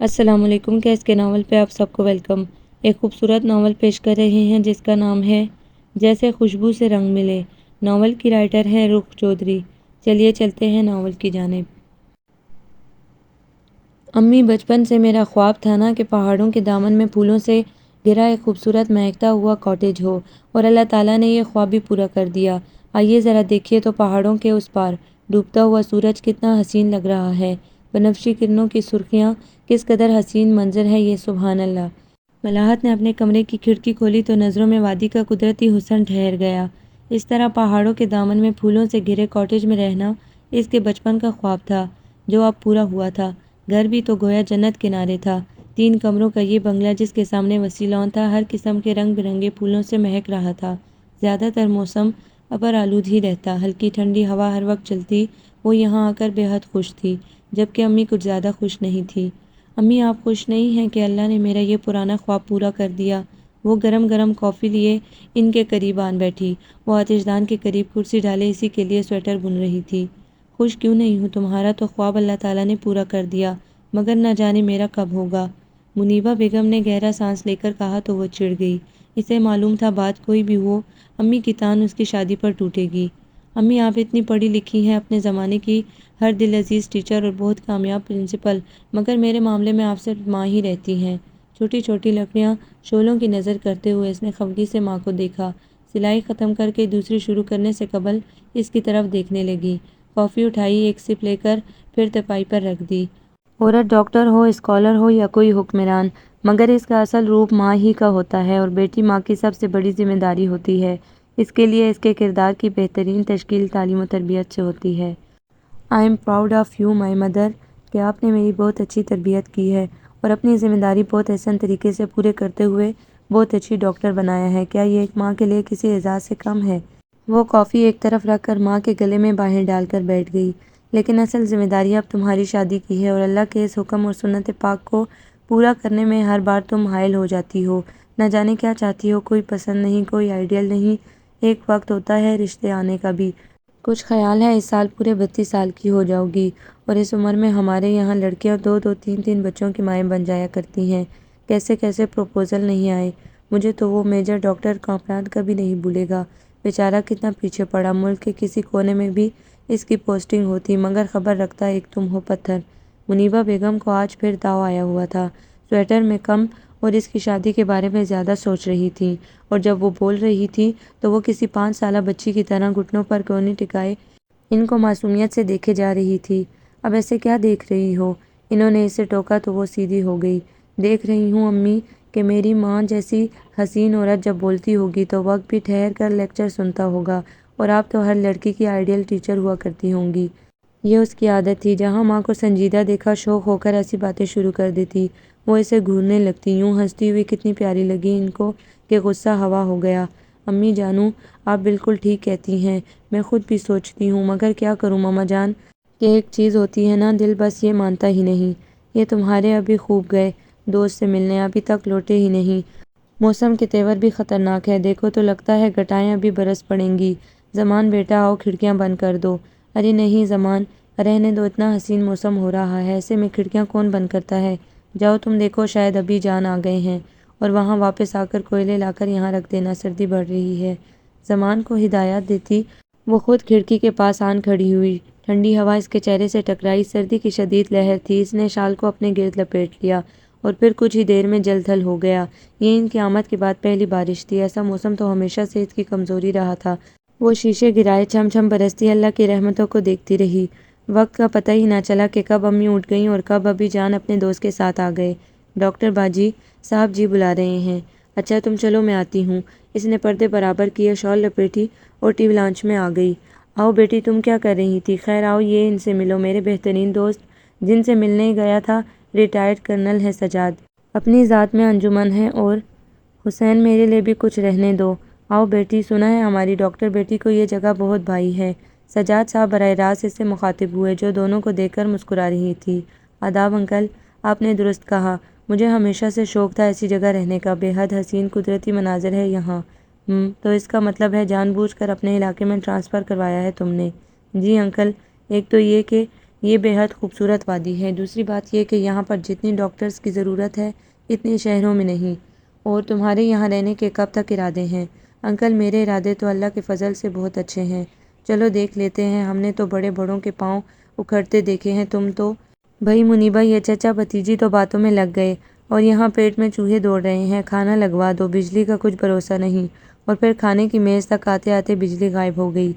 السلام علیکم۔ کیس کے ناول پہ آپ سب کو ویلکم۔ ایک خوبصورت ناول پیش کر رہے ہیں جس کا نام ہے جیسے خوشبو سے رنگ ملے۔ ناول کی رائٹر ہیں رخ چودھری۔ چلیے چلتے ہیں ناول کی جانب۔ امی، بچپن سے میرا خواب تھا نا کہ پہاڑوں کے دامن میں پھولوں سے گھرا ایک خوبصورت مہکتا ہوا کاٹیج ہو، اور اللہ تعالیٰ نے یہ خواب بھی پورا کر دیا۔ آئیے ذرا دیکھیے تو پہاڑوں کے اس پار ڈوبتا ہوا سورج کتنا حسین لگ رہا ہے۔ بنفشی کرنوں کی سرخیاں، کس قدر حسین منظر ہے یہ، سبحان اللہ۔ ملاحت نے اپنے کمرے کی کھڑکی کھولی تو نظروں میں وادی کا قدرتی حسن ٹھہر گیا۔ اس طرح پہاڑوں کے دامن میں پھولوں سے گھرے کاٹیج میں رہنا اس کے بچپن کا خواب تھا جو اب پورا ہوا تھا۔ گھر بھی تو گویا جنت کنارے تھا۔ 3 کمروں کا یہ بنگلہ جس کے سامنے وسیع لان تھا، ہر قسم کے رنگ برنگے پھولوں سے مہک رہا تھا۔ زیادہ تر موسم ابر آلود ہی رہتا، ہلکی ٹھنڈی ہوا ہر وقت چلتی۔ وہ یہاں آ کر بے حد خوش تھی، جبکہ امی کچھ زیادہ خوش نہیں تھی۔ امی، آپ خوش نہیں ہیں کہ اللہ نے میرا یہ پرانا خواب پورا کر دیا؟ وہ گرم گرم کافی لیے ان کے قریب آن بیٹھی۔ وہ آتش دان کے قریب کرسی ڈالے اسی کے لیے سویٹر بن رہی تھی۔ خوش کیوں نہیں ہوں، تمہارا تو خواب اللہ تعالیٰ نے پورا کر دیا، مگر نہ جانے میرا کب ہوگا۔ منیبہ بیگم نے گہرا سانس لے کر کہا تو وہ چڑ گئی۔ اسے معلوم تھا بات کوئی بھی ہو، امی کی تان اس کی شادی پر ٹوٹے گی۔ امی، آپ اتنی پڑھی لکھی ہیں، اپنے زمانے کی ہر دل عزیز ٹیچر اور بہت کامیاب پرنسپل، مگر میرے معاملے میں آپ صرف ماں ہی رہتی ہیں۔ چھوٹی چھوٹی لکڑیاں شعلوں کی نظر کرتے ہوئے اس نے خفگی سے ماں کو دیکھا۔ سلائی ختم کر کے دوسری شروع کرنے سے قبل اس کی طرف دیکھنے لگی۔ کافی اٹھائی، ایک سپ لے کر پھر تپائی پر رکھ دی۔ عورت ڈاکٹر ہو، اسکالر ہو یا کوئی حکمران، مگر اس کا اصل روپ ماں ہی کا ہوتا ہے، اور بیٹی ماں کی سب سے بڑی ذمہ داری ہوتی ہے۔ اس کے لیے اس کے کردار کی بہترین تشکیل تعلیم و تربیت سے ہوتی ہے۔ I am proud of you my mother, کہ آپ نے میری بہت اچھی تربیت کی ہے اور اپنی ذمہ داری بہت احسن طریقے سے پورے کرتے ہوئے بہت اچھی ڈاکٹر بنایا ہے۔ کیا یہ ایک ماں کے لیے کسی اعزاز سے کم ہے؟ وہ کافی ایک طرف رکھ کر ماں کے گلے میں باہیں ڈال کر بیٹھ گئی۔ لیکن اصل ذمہ داری اب تمہاری شادی کی ہے، اور اللہ کے اس حکم اور سنت پاک کو پورا کرنے میں ہر بار تم حائل ہو جاتی ہو۔ نہ جانے کیا چاہتی ہو، کوئی پسند نہیں، کوئی آئیڈیل نہیں۔ ایک وقت ہوتا ہے رشتے آنے کا بھی۔ کچھ خیال ہے اس سال پورے 32 سال کی ہو جاؤ گی، اور اس عمر میں ہمارے یہاں لڑکیاں 2 3 بچوں کی مائیں بن جایا کرتی ہیں۔ کیسے کیسے پروپوزل نہیں آئے۔ مجھے تو وہ میجر ڈاکٹر کامران کبھی نہیں بھولے گا، بیچارہ کتنا پیچھے پڑا، ملک کے کسی کونے میں بھی اس کی پوسٹنگ ہوتی، مگر خبر رکھتا ایک تم ہو پتھر۔ منیبہ بیگم کو آج پھر تاؤ آیا ہوا تھا۔ سویٹر میں کم اور اس کی شادی کے بارے میں زیادہ سوچ رہی تھیں، اور جب وہ بول رہی تھی تو وہ کسی 5 سالہ بچی کی طرح گھٹنوں پر کونی ٹکائے ان کو معصومیت سے دیکھے جا رہی تھی۔ اب ایسے کیا دیکھ رہی ہو؟ انہوں نے اسے ٹوکا تو وہ سیدھی ہو گئی۔ دیکھ رہی ہوں امی کہ میری ماں جیسی حسین عورت جب بولتی ہوگی تو وقت بھی ٹھہر کر لیکچر سنتا ہوگا، اور آپ تو ہر لڑکی کی آئیڈیل ٹیچر ہوا کرتی ہوں گی۔ یہ اس کی عادت تھی، جہاں ماں کو سنجیدہ دیکھا شوق ہو کر ایسی باتیں شروع کر دیتی، وہ اسے گھورنے لگتی۔ یوں ہنستی ہوئی کتنی پیاری لگی ان کو کہ غصہ ہوا ہو گیا۔ امی جانو، آپ بالکل ٹھیک کہتی ہیں، میں خود بھی سوچتی ہوں، مگر کیا کروں ماما جان، کہ ایک چیز ہوتی ہے نا، دل بس یہ مانتا ہی نہیں۔ یہ تمہارے ابھی خوب گئے دوست سے ملنے، ابھی تک لوٹے ہی نہیں۔ موسم کے تیور بھی خطرناک ہے، دیکھو تو لگتا ہے گٹائیں ابھی برس پڑیں گی۔ زمان بیٹا آؤ، کھڑکیاں بند کر دو۔ ارے نہیں زمان، رہنے دو، اتنا حسین موسم ہو رہا ہے، ایسے میں کھڑکیاں کون بند کرتا ہے؟ جاؤ تم دیکھو، شاید ابھی جان آ گئے ہیں، اور وہاں واپس آ کر کوئلے لا کر یہاں رکھ دینا، سردی بڑھ رہی ہے۔ زمان کو ہدایات دیتی وہ خود کھڑکی کے پاس آن کھڑی ہوئی۔ ٹھنڈی ہوا اس کے چہرے سے ٹکرائی، سردی کی شدید لہر تھی۔ اس نے شال کو اپنے گرد لپیٹ لیا اور پھر کچھ ہی دیر میں جل تھل ہو گیا۔ یہ ان کی آمد کے بعد پہلی بارش تھی۔ ایسا موسم تو ہمیشہ سے اس کی کمزوری رہا تھا۔ وہ شیشے گرائے چھم چھم برستی اللہ کی رحمتوں کو دیکھتی رہی۔ وقت کا پتہ ہی نہ چلا کہ کب امی اٹھ گئیں اور کب ابی جان اپنے دوست کے ساتھ آ گئے۔ ڈاکٹر باجی صاحب جی بلا رہے ہیں۔ اچھا تم چلو، میں آتی ہوں۔ اس نے پردے برابر کیے، شال لپیٹی اور ٹی وی لانچ میں آ گئی۔ آؤ بیٹی، تم کیا کر رہی تھی؟ خیر آؤ، یہ ان سے ملو، میرے بہترین دوست جن سے ملنے گیا تھا، ریٹائرڈ کرنل ہے سجاد۔ اپنی ذات میں انجمن ہے، اور حسین میرے لیے بھی کچھ رہنے دو۔ آؤ بیٹی، سنا ہے ہماری ڈاکٹر بیٹی کو یہ جگہ بہت بھائی ہے۔ سجاد صاحب براہ راست اس سے مخاطب ہوئے، جو دونوں کو دیکھ کر مسکرا رہی تھی۔ آداب انکل، آپ نے درست کہا، مجھے ہمیشہ سے شوق تھا ایسی جگہ رہنے کا، بے حد حسین قدرتی مناظر ہے یہاں۔ تو اس کا مطلب ہے جان بوجھ کر اپنے علاقے میں ٹرانسفر کروایا ہے تم نے؟ جی انکل، ایک تو یہ کہ یہ بے حد خوبصورت وادی ہے۔ دوسری بات یہ کہ یہاں پر جتنی ڈاکٹرز کی ضرورت ہے اتنی شہروں میں نہیں۔ اور تمہارے یہاں رہنے کے کب تک ارادے ہیں؟ انکل میرے ارادے تو اللہ کے فضل سے بہت اچھے ہیں۔ چلو دیکھ لیتے ہیں، ہم نے تو بڑے بڑوں کے پاؤں اکھڑتے دیکھے ہیں، تم تو بھائی منیبا یہ چچا بھتیجی تو باتوں میں لگ گئے اور یہاں پیٹ میں چوہے دوڑ رہے ہیں۔ کھانا لگوا دو، بجلی کا کچھ بھروسہ نہیں۔ اور پھر کھانے کی میز تک آتے آتے بجلی غائب ہو گئی۔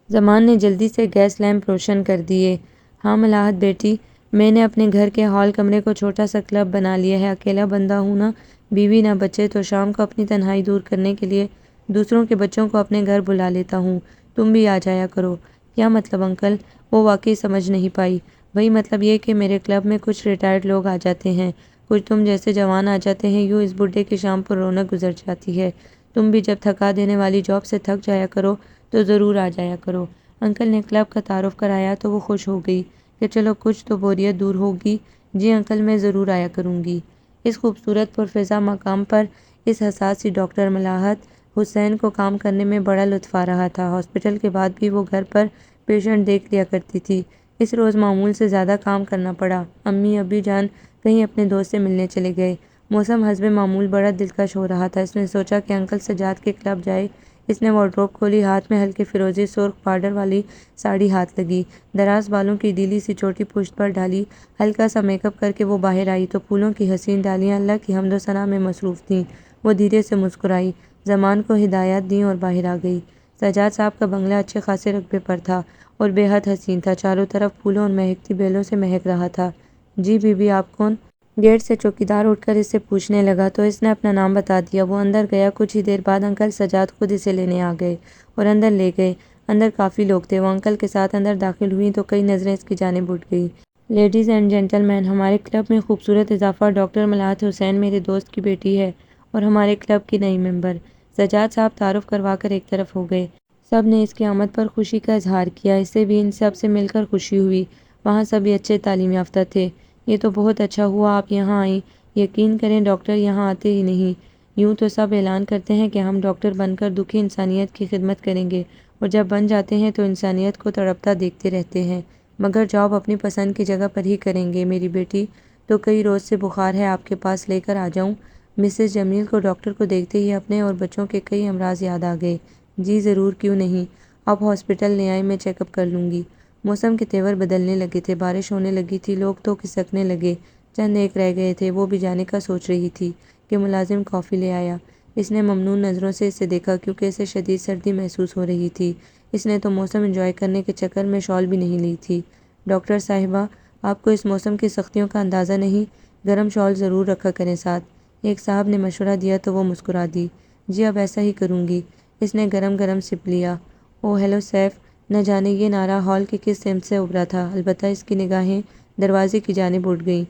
زمان نے جلدی سے گیس لیمپ روشن کر دیے۔ ہاں ملاحت بیٹی، میں نے اپنے گھر کے ہال کمرے کو چھوٹا سا کلب بنا لیا ہے۔ اکیلا بندہ ہوں، نہ بیوی نہ بچے، تو شام کو اپنی تنہائی دور کرنے کے لیے دوسروں کے بچوں کو اپنے گھر بلا لیتا ہوں۔ تم بھی آ جایا کرو۔ کیا مطلب انکل؟ وہ واقعی سمجھ نہیں پائی۔ وہی مطلب یہ کہ میرے کلب میں کچھ ریٹائرڈ لوگ آ جاتے ہیں، کچھ تم جیسے جوان آ جاتے ہیں، یوں اس بڈھے کی شام پر رونق گزر جاتی ہے۔ تم بھی جب تھکا دینے والی جاب سے تھک جایا کرو تو ضرور آ جایا کرو۔ انکل نے کلب کا تعارف کرایا تو وہ خوش ہو گئی کہ چلو کچھ تو بوریت دور ہوگی۔ جی انکل، میں ضرور آیا کروں گی۔ اس خوبصورت پرفضا مقام پر اس حساس سی ڈاکٹر ملاحت حسین کو کام کرنے میں بڑا لطف آ رہا تھا۔ ہاسپٹل کے بعد بھی وہ گھر پر پیشنٹ دیکھ لیا کرتی تھی۔ اس روز معمول سے زیادہ کام کرنا پڑا۔ امی ابی جان کہیں اپنے دوست سے ملنے چلے گئے۔ موسم حسب معمول بڑا دلکش ہو رہا تھا۔ اس نے سوچا کہ انکل سجاد کے کلب جائے۔ اس نے وارڈروب کھولی، ہاتھ میں ہلکے فیروزی سرخ بارڈر والی ساڑی ہاتھ لگی، دراز بالوں کی ڈھیلی سی چوٹی پشت پر ڈالی، ہلکا سا میک اپ کر کے وہ باہر آئی تو پھولوں کی حسین ڈالیاں اللہ کی حمد و ثنا میں مصروف تھیں۔ وہ دھیرے سے مسکرائی، زمان کو ہدایات دیں اور باہر آ گئی۔ سجاد صاحب کا بنگلہ اچھے خاصے رقبے پر تھا اور بے حد حسین تھا، چاروں طرف پھولوں اور مہکتی بیلوں سے مہک رہا تھا۔ جی بی بی آپ کون؟ گیٹ سے چوکیدار اٹھ کر اس سے پوچھنے لگا تو اس نے اپنا نام بتا دیا۔ وہ اندر گیا۔ کچھ ہی دیر بعد انکل سجاد خود اسے لینے آ گئے اور اندر لے گئے۔ اندر کافی لوگ تھے۔ وہ انکل کے ساتھ اندر داخل ہوئیں تو کئی نظریں اس کی جانب اٹھ گئیں۔ لیڈیز اینڈ جینٹل مین، ہمارے کلب میں خوبصورت اضافہ ڈاکٹر ملاحت حسین میرے دوست کی بیٹی ہے اور ہمارے کلب کی نئی ممبر۔ سجاد صاحب تعارف کروا کر ایک طرف ہو گئے۔ سب نے اس کی آمد پر خوشی کا اظہار کیا۔ اسے بھی ان سب سے مل کر خوشی ہوئی۔ وہاں سبھی اچھے تعلیم یافتہ تھے۔ یہ تو بہت اچھا ہوا آپ یہاں آئیں۔ یقین کریں ڈاکٹر یہاں آتے ہی نہیں۔ یوں تو سب اعلان کرتے ہیں کہ ہم ڈاکٹر بن کر دکھی انسانیت کی خدمت کریں گے اور جب بن جاتے ہیں تو انسانیت کو تڑپتا دیکھتے رہتے ہیں، مگر جاب اپنی پسند کی جگہ پر ہی کریں گے۔ میری بیٹی تو کئی روز سے بخار ہے، آپ کے پاس لے کر آ جاؤں؟ مسز جمیل کو ڈاکٹر کو دیکھتے ہی اپنے اور بچوں کے کئی امراض یاد آ گئے۔ جی ضرور، کیوں نہیں، آپ ہاسپٹل لے آئیں، میں چیک اپ کر لوں گی۔ موسم کے تیور بدلنے لگے تھے، بارش ہونے لگی تھی، لوگ تو کھسکنے لگے، چند ایک رہ گئے تھے۔ وہ بھی جانے کا سوچ رہی تھی کہ ملازم کافی لے آیا۔ اس نے ممنون نظروں سے اسے دیکھا کیونکہ اسے شدید سردی محسوس ہو رہی تھی۔ اس نے تو موسم انجوائے کرنے کے چکر میں شال بھی نہیں لی تھی۔ ڈاکٹر صاحبہ، آپ کو اس موسم کی سختیوں کا اندازہ نہیں، گرم شال ضرور رکھا کریں ساتھ۔ ایک صاحب نے مشورہ دیا تو وہ مسکرا دی۔ جی اب ایسا ہی کروں گی۔ اس نے گرم گرم سپ لیا۔ او ہیلو سیف! نہ جانے یہ نعرہ ہال کے کس سمت سے ابھرا تھا، البتہ اس کی نگاہیں دروازے کی جانب اٹھ گئیں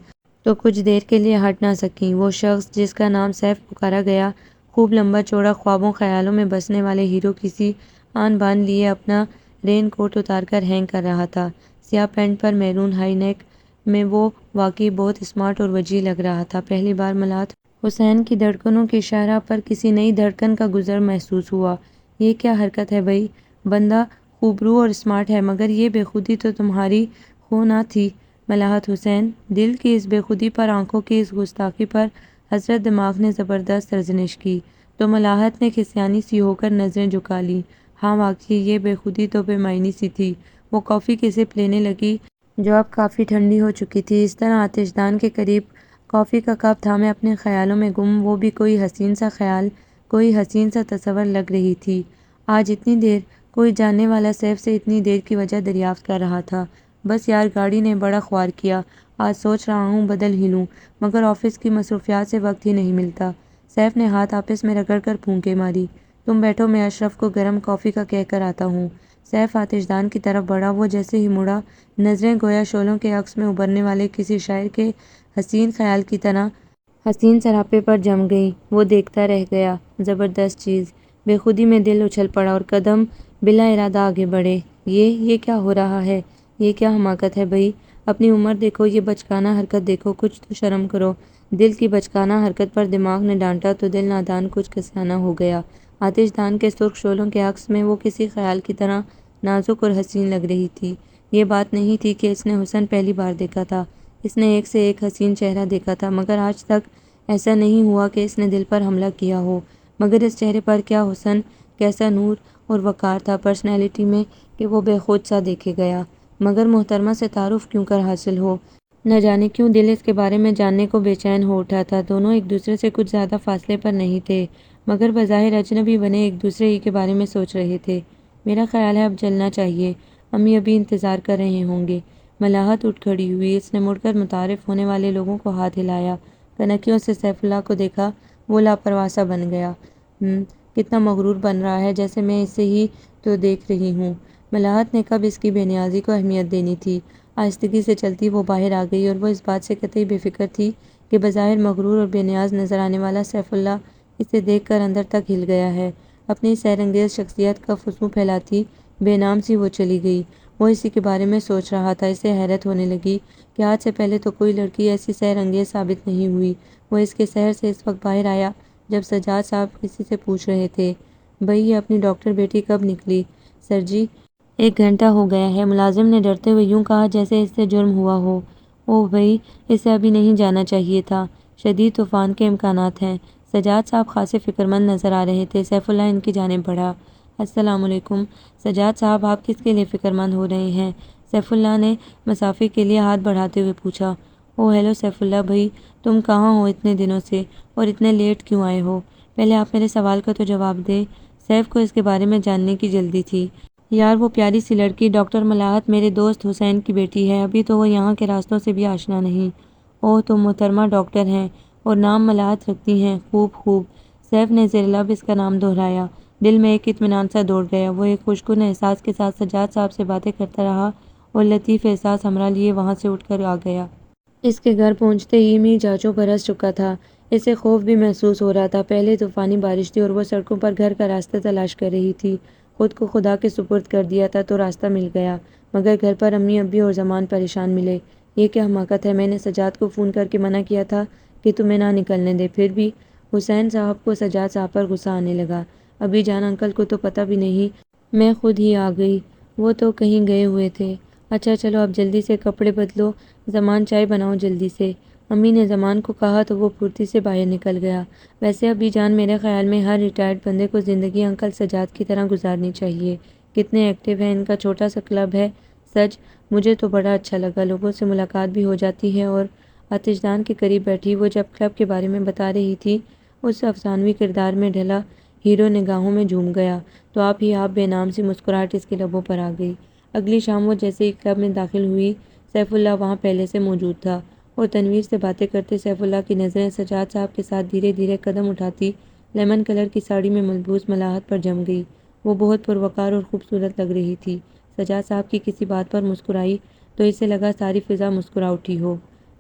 تو کچھ دیر کے لیے ہٹ نہ سکیں۔ وہ شخص جس کا نام سیف پکارا گیا، خوب لمبا چوڑا، خوابوں خیالوں میں بسنے والے ہیرو کی سی آن بان لیے اپنا رین کوٹ اتار کر ہینگ کر رہا تھا۔ سیاہ پینٹ پر میرون ہائی نیک میں وہ واقعی بہت اسمارٹ اور وجیح لگ رہا تھا۔ پہلی بار ملاحت حسین کی دھڑکنوں کی شاہراہ پر کسی نئی دھڑکن کا گزر محسوس ہوا۔ یہ کیا حرکت ہے بھئی؟ بندہ خوبرو اور اسمارٹ ہے مگر یہ بے خودی تو تمہاری خو نہ تھی ملاحت حسین؟ دل کی اس بے خودی پر، آنکھوں کی اس گستاخی پر حضرت دماغ نے زبردست سرزنش کی تو ملاحت نے کھسیانی سی ہو کر نظریں جھکا لیں۔ ہاں واقعی یہ بے خودی تو بے معنی سی تھی۔ وہ کافی کی سپ لینے لگی جو اب کافی ٹھنڈی ہو چکی تھی۔ اس طرح آتش دان کے قریب کافی کا کپ تھامے اپنے خیالوں میں گم، وہ بھی کوئی حسین سا خیال، کوئی حسین سا تصور لگ رہی تھی۔ آج اتنی دیر؟ کوئی جاننے والا سیف سے اتنی دیر کی وجہ دریافت کر رہا تھا۔ بس یار گاڑی نے بڑا خوار کیا، آج سوچ رہا ہوں بدل ہی لوں، مگر آفس کی مصروفیات سے وقت ہی نہیں ملتا۔ سیف نے ہاتھ آپس میں رگڑ کر پھونکے ماری۔ تم بیٹھو، میں اشرف کو گرم کافی کا کہہ کر آتا ہوں۔ سیف آتش دان کی طرف بڑھا۔ وہ جیسے ہی مڑا، نظریں گویا شعلوں کے عکس میں ابھرنے والے کسی شاعر کے حسین خیال کی طرح حسین سراپے پر جم گئیں۔ وہ دیکھتا رہ گیا۔ زبردست چیز! بے خودی میں دل اچھل پڑا اور قدم بلا ارادہ آگے بڑھے۔ یہ کیا ہو رہا ہے؟ یہ کیا حماقت ہے بھئی؟ اپنی عمر دیکھو، یہ بچکانہ حرکت دیکھو، کچھ تو شرم کرو۔ دل کی بچکانہ حرکت پر دماغ نے ڈانٹا تو دل نادان کچھ کسیانہ ہو گیا۔ آتش دان کے سرخ شعلوں کے عکس میں وہ کسی خیال کی طرح نازک اور حسین لگ رہی تھی۔ یہ بات نہیں تھی کہ اس نے حسن پہلی بار دیکھا تھا، اس نے ایک سے ایک حسین چہرہ دیکھا تھا، مگر آج تک ایسا نہیں ہوا کہ اس نے دل پر حملہ کیا ہو۔ مگر اس چہرے پر کیا حسن، کیسا نور اور وقار تھا پرسنالٹی میں کہ وہ بے خود سا دیکھے گیا۔ مگر محترمہ سے تعارف کیوں کر حاصل ہو؟ نہ جانے کیوں دل اس کے بارے میں جاننے کو بے چین ہو اٹھا تھا۔ دونوں ایک دوسرے سے کچھ زیادہ فاصلے پر نہیں تھے، مگر بظاہر اجنبی بنے ایک دوسرے ہی کے بارے میں سوچ رہے تھے۔ میرا خیال ہے اب چلنا چاہیے، امی ابھی انتظار کر رہے ہوں گے۔ ملاحت اٹھ کھڑی ہوئی، اس نے مڑ کر متعارف ہونے والے لوگوں کو ہاتھ ہلایا، کنکیوں سے سیف اللہ کو دیکھا۔ وہ لاپرواہ سا بن گیا۔ کتنا مغرور بن رہا ہے، جیسے میں اسے ہی تو دیکھ رہی ہوں۔ ملاحت نے کب اس کی بے نیازی کو اہمیت دینی تھی؟ آہستگی سے چلتی وہ باہر آ گئی اور وہ اس بات سے قطعی بے فکر تھی کہ بظاہر مغرور اور بے نیاز نظر آنے والا سیف اللہ اسے دیکھ کر اندر تک ہل گیا ہے۔ اپنی سیر انگیز شخصیت کا فسوں پھیلاتی بے نام سی وہ چلی گئی۔ وہ اسی کے بارے میں سوچ رہا تھا۔ اسے حیرت ہونے لگی کہ آج سے پہلے تو کوئی لڑکی ایسی سیر انگیز ثابت نہیں ہوئی۔ وہ اس کے شہر سے اس وقت باہر آیا جب سجاد صاحب کسی سے پوچھ رہے تھے، بھئی یہ اپنی ڈاکٹر بیٹی کب نکلی؟ سر جی 1 گھنٹہ ہو گیا ہے، ملازم نے ڈرتے ہوئے یوں کہا جیسے اس سے جرم ہوا ہو۔ اوہ بھئی، اسے ابھی نہیں جانا چاہیے تھا، شدید طوفان کے امکانات ہیں۔ سجاد صاحب خاصے فکرمند نظر آ رہے تھے۔ سیف اللہ ان کی جانب بڑھا۔ السلام علیکم سجاد صاحب، آپ کس کے لیے فکرمند ہو رہے ہیں؟ سیف اللہ نے مصافحے کے لیے ہاتھ بڑھاتے ہوئے پوچھا۔ اوہ ہیلو سیف اللہ بھائی، تم کہاں ہو اتنے دنوں سے، اور اتنے لیٹ کیوں آئے ہو؟ پہلے آپ میرے سوال کا تو جواب دیں۔ سیف کو اس کے بارے میں جاننے کی جلدی تھی۔ یار وہ پیاری سی لڑکی ڈاکٹر ملاحت میرے دوست حسین کی بیٹی ہے، ابھی تو وہ یہاں کے راستوں سے بھی آشنا نہیں۔ اوہ تم محترمہ ڈاکٹر ہیں اور نام ملاحت رکھتی ہیں، خوب خوب۔ سیف نے زیر لب اس کا نام دہرایا۔ دل میں ایک اطمینان سا دوڑ گیا۔ وہ ایک خوشگن احساس کے ساتھ سجاد صاحب سے باتیں کرتا رہا اور لطیف احساس ہمراہ لیے وہاں سے اٹھ کر آ گیا۔ اس کے گھر پہنچتے ہی می چاچو برس چکا تھا۔ اسے خوف بھی محسوس ہو رہا تھا۔ پہلے طوفانی بارش تھی اور وہ سڑکوں پر گھر کا راستہ تلاش کر رہی تھی۔ خود کو خدا کے سپرد کر دیا تھا تو راستہ مل گیا، مگر گھر پر امی ابی اور زمان پریشان ملے۔ یہ کیا حماقت ہے، میں نے سجاد کو فون کر کے منع کیا تھا کہ تمہیں نہ نکلنے دے، پھر بھی۔ حسین صاحب کو سجاد صاحب پر غصہ آنے لگا۔ ابی جان انکل کو تو پتہ بھی نہیں، میں خود ہی آ گئی، وہ تو کہیں گئے ہوئے تھے۔ اچھا چلو اب جلدی سے کپڑے بدلو، زمان چائے بناؤ جلدی سے۔ امی نے زمان کو کہا تو وہ پھرتی سے باہر نکل گیا۔ ویسے ابی جان میرے خیال میں ہر ریٹائرڈ بندے کو زندگی انکل سجاد کی طرح گزارنی چاہیے۔ کتنے ایکٹیو ہیں، ان کا چھوٹا سا کلب ہے۔ سچ مجھے تو بڑا اچھا لگا، لوگوں سے ملاقات بھی ہو جاتی ہے۔ اور آتش دان کے قریب بیٹھی وہ جب کلب کے بارے میں بتا رہی تھی، اس افسانوی کردار میں ڈھلا ہیرو نگاہوں میں جھوم گیا تو آپ ہی آپ بے نام سی مسکراہٹ اس کے لبوں پر آ گئی۔ اگلی شام وہ جیسے ہی کلب میں داخل ہوئی، سیف اللہ وہاں پہلے سے موجود تھا اور تنویر سے باتیں کرتے سیف اللہ کی نظریں سجاد صاحب کے ساتھ دھیرے دھیرے قدم اٹھاتی لیمن کلر کی ساڑی میں ملبوس ملاحت پر جم گئی۔ وہ بہت پروقار اور خوبصورت لگ رہی تھی۔ سجاد صاحب کی کسی بات پر مسکرائی تو اسے لگا ساری فضا مسکرا اٹھی ہو۔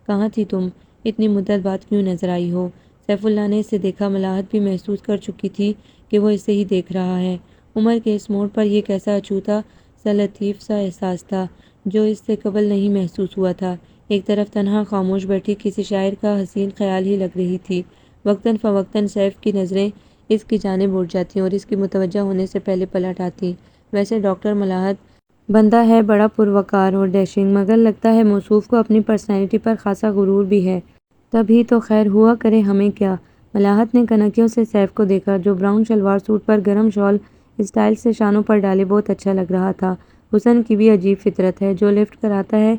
کہاں تھی تم؟ اتنی مدت بعد کیوں نظر آئی ہو؟ سیف اللہ نے اسے دیکھا۔ ملاحت بھی محسوس کر چکی تھی کہ وہ اسے ہی دیکھ رہا ہے۔ عمر کے اس موڑ پر یہ کیسا اچھوتا سا لطیف سا احساس تھا جو اس سے قبل نہیں محسوس ہوا تھا۔ ایک طرف تنہا خاموش بیٹھی کسی شاعر کا حسین خیال ہی لگ رہی تھی۔ وقتاً فوقتاً سیف کی نظریں اس کی جانب اٹھ جاتی اور اس کی متوجہ ہونے سے پہلے پلٹ آتی۔ ویسے ڈاکٹر ملاحت بندہ ہے بڑا پروقار اور ڈیشنگ، مگر لگتا ہے موصوف کو اپنی پرسنالٹی پر خاصا غرور بھی ہے۔ تب ہی تو خیر ہوا کرے، ہمیں کیا؟ ملاحت نے کنکیوں سے سیف کو دیکھا جو براؤن شلوار سوٹ پر گرم شال اسٹائل سے شانوں پر ڈالے بہت اچھا لگ رہا تھا۔ حسن کی بھی عجیب فطرت ہے، جو لفٹ کراتا ہے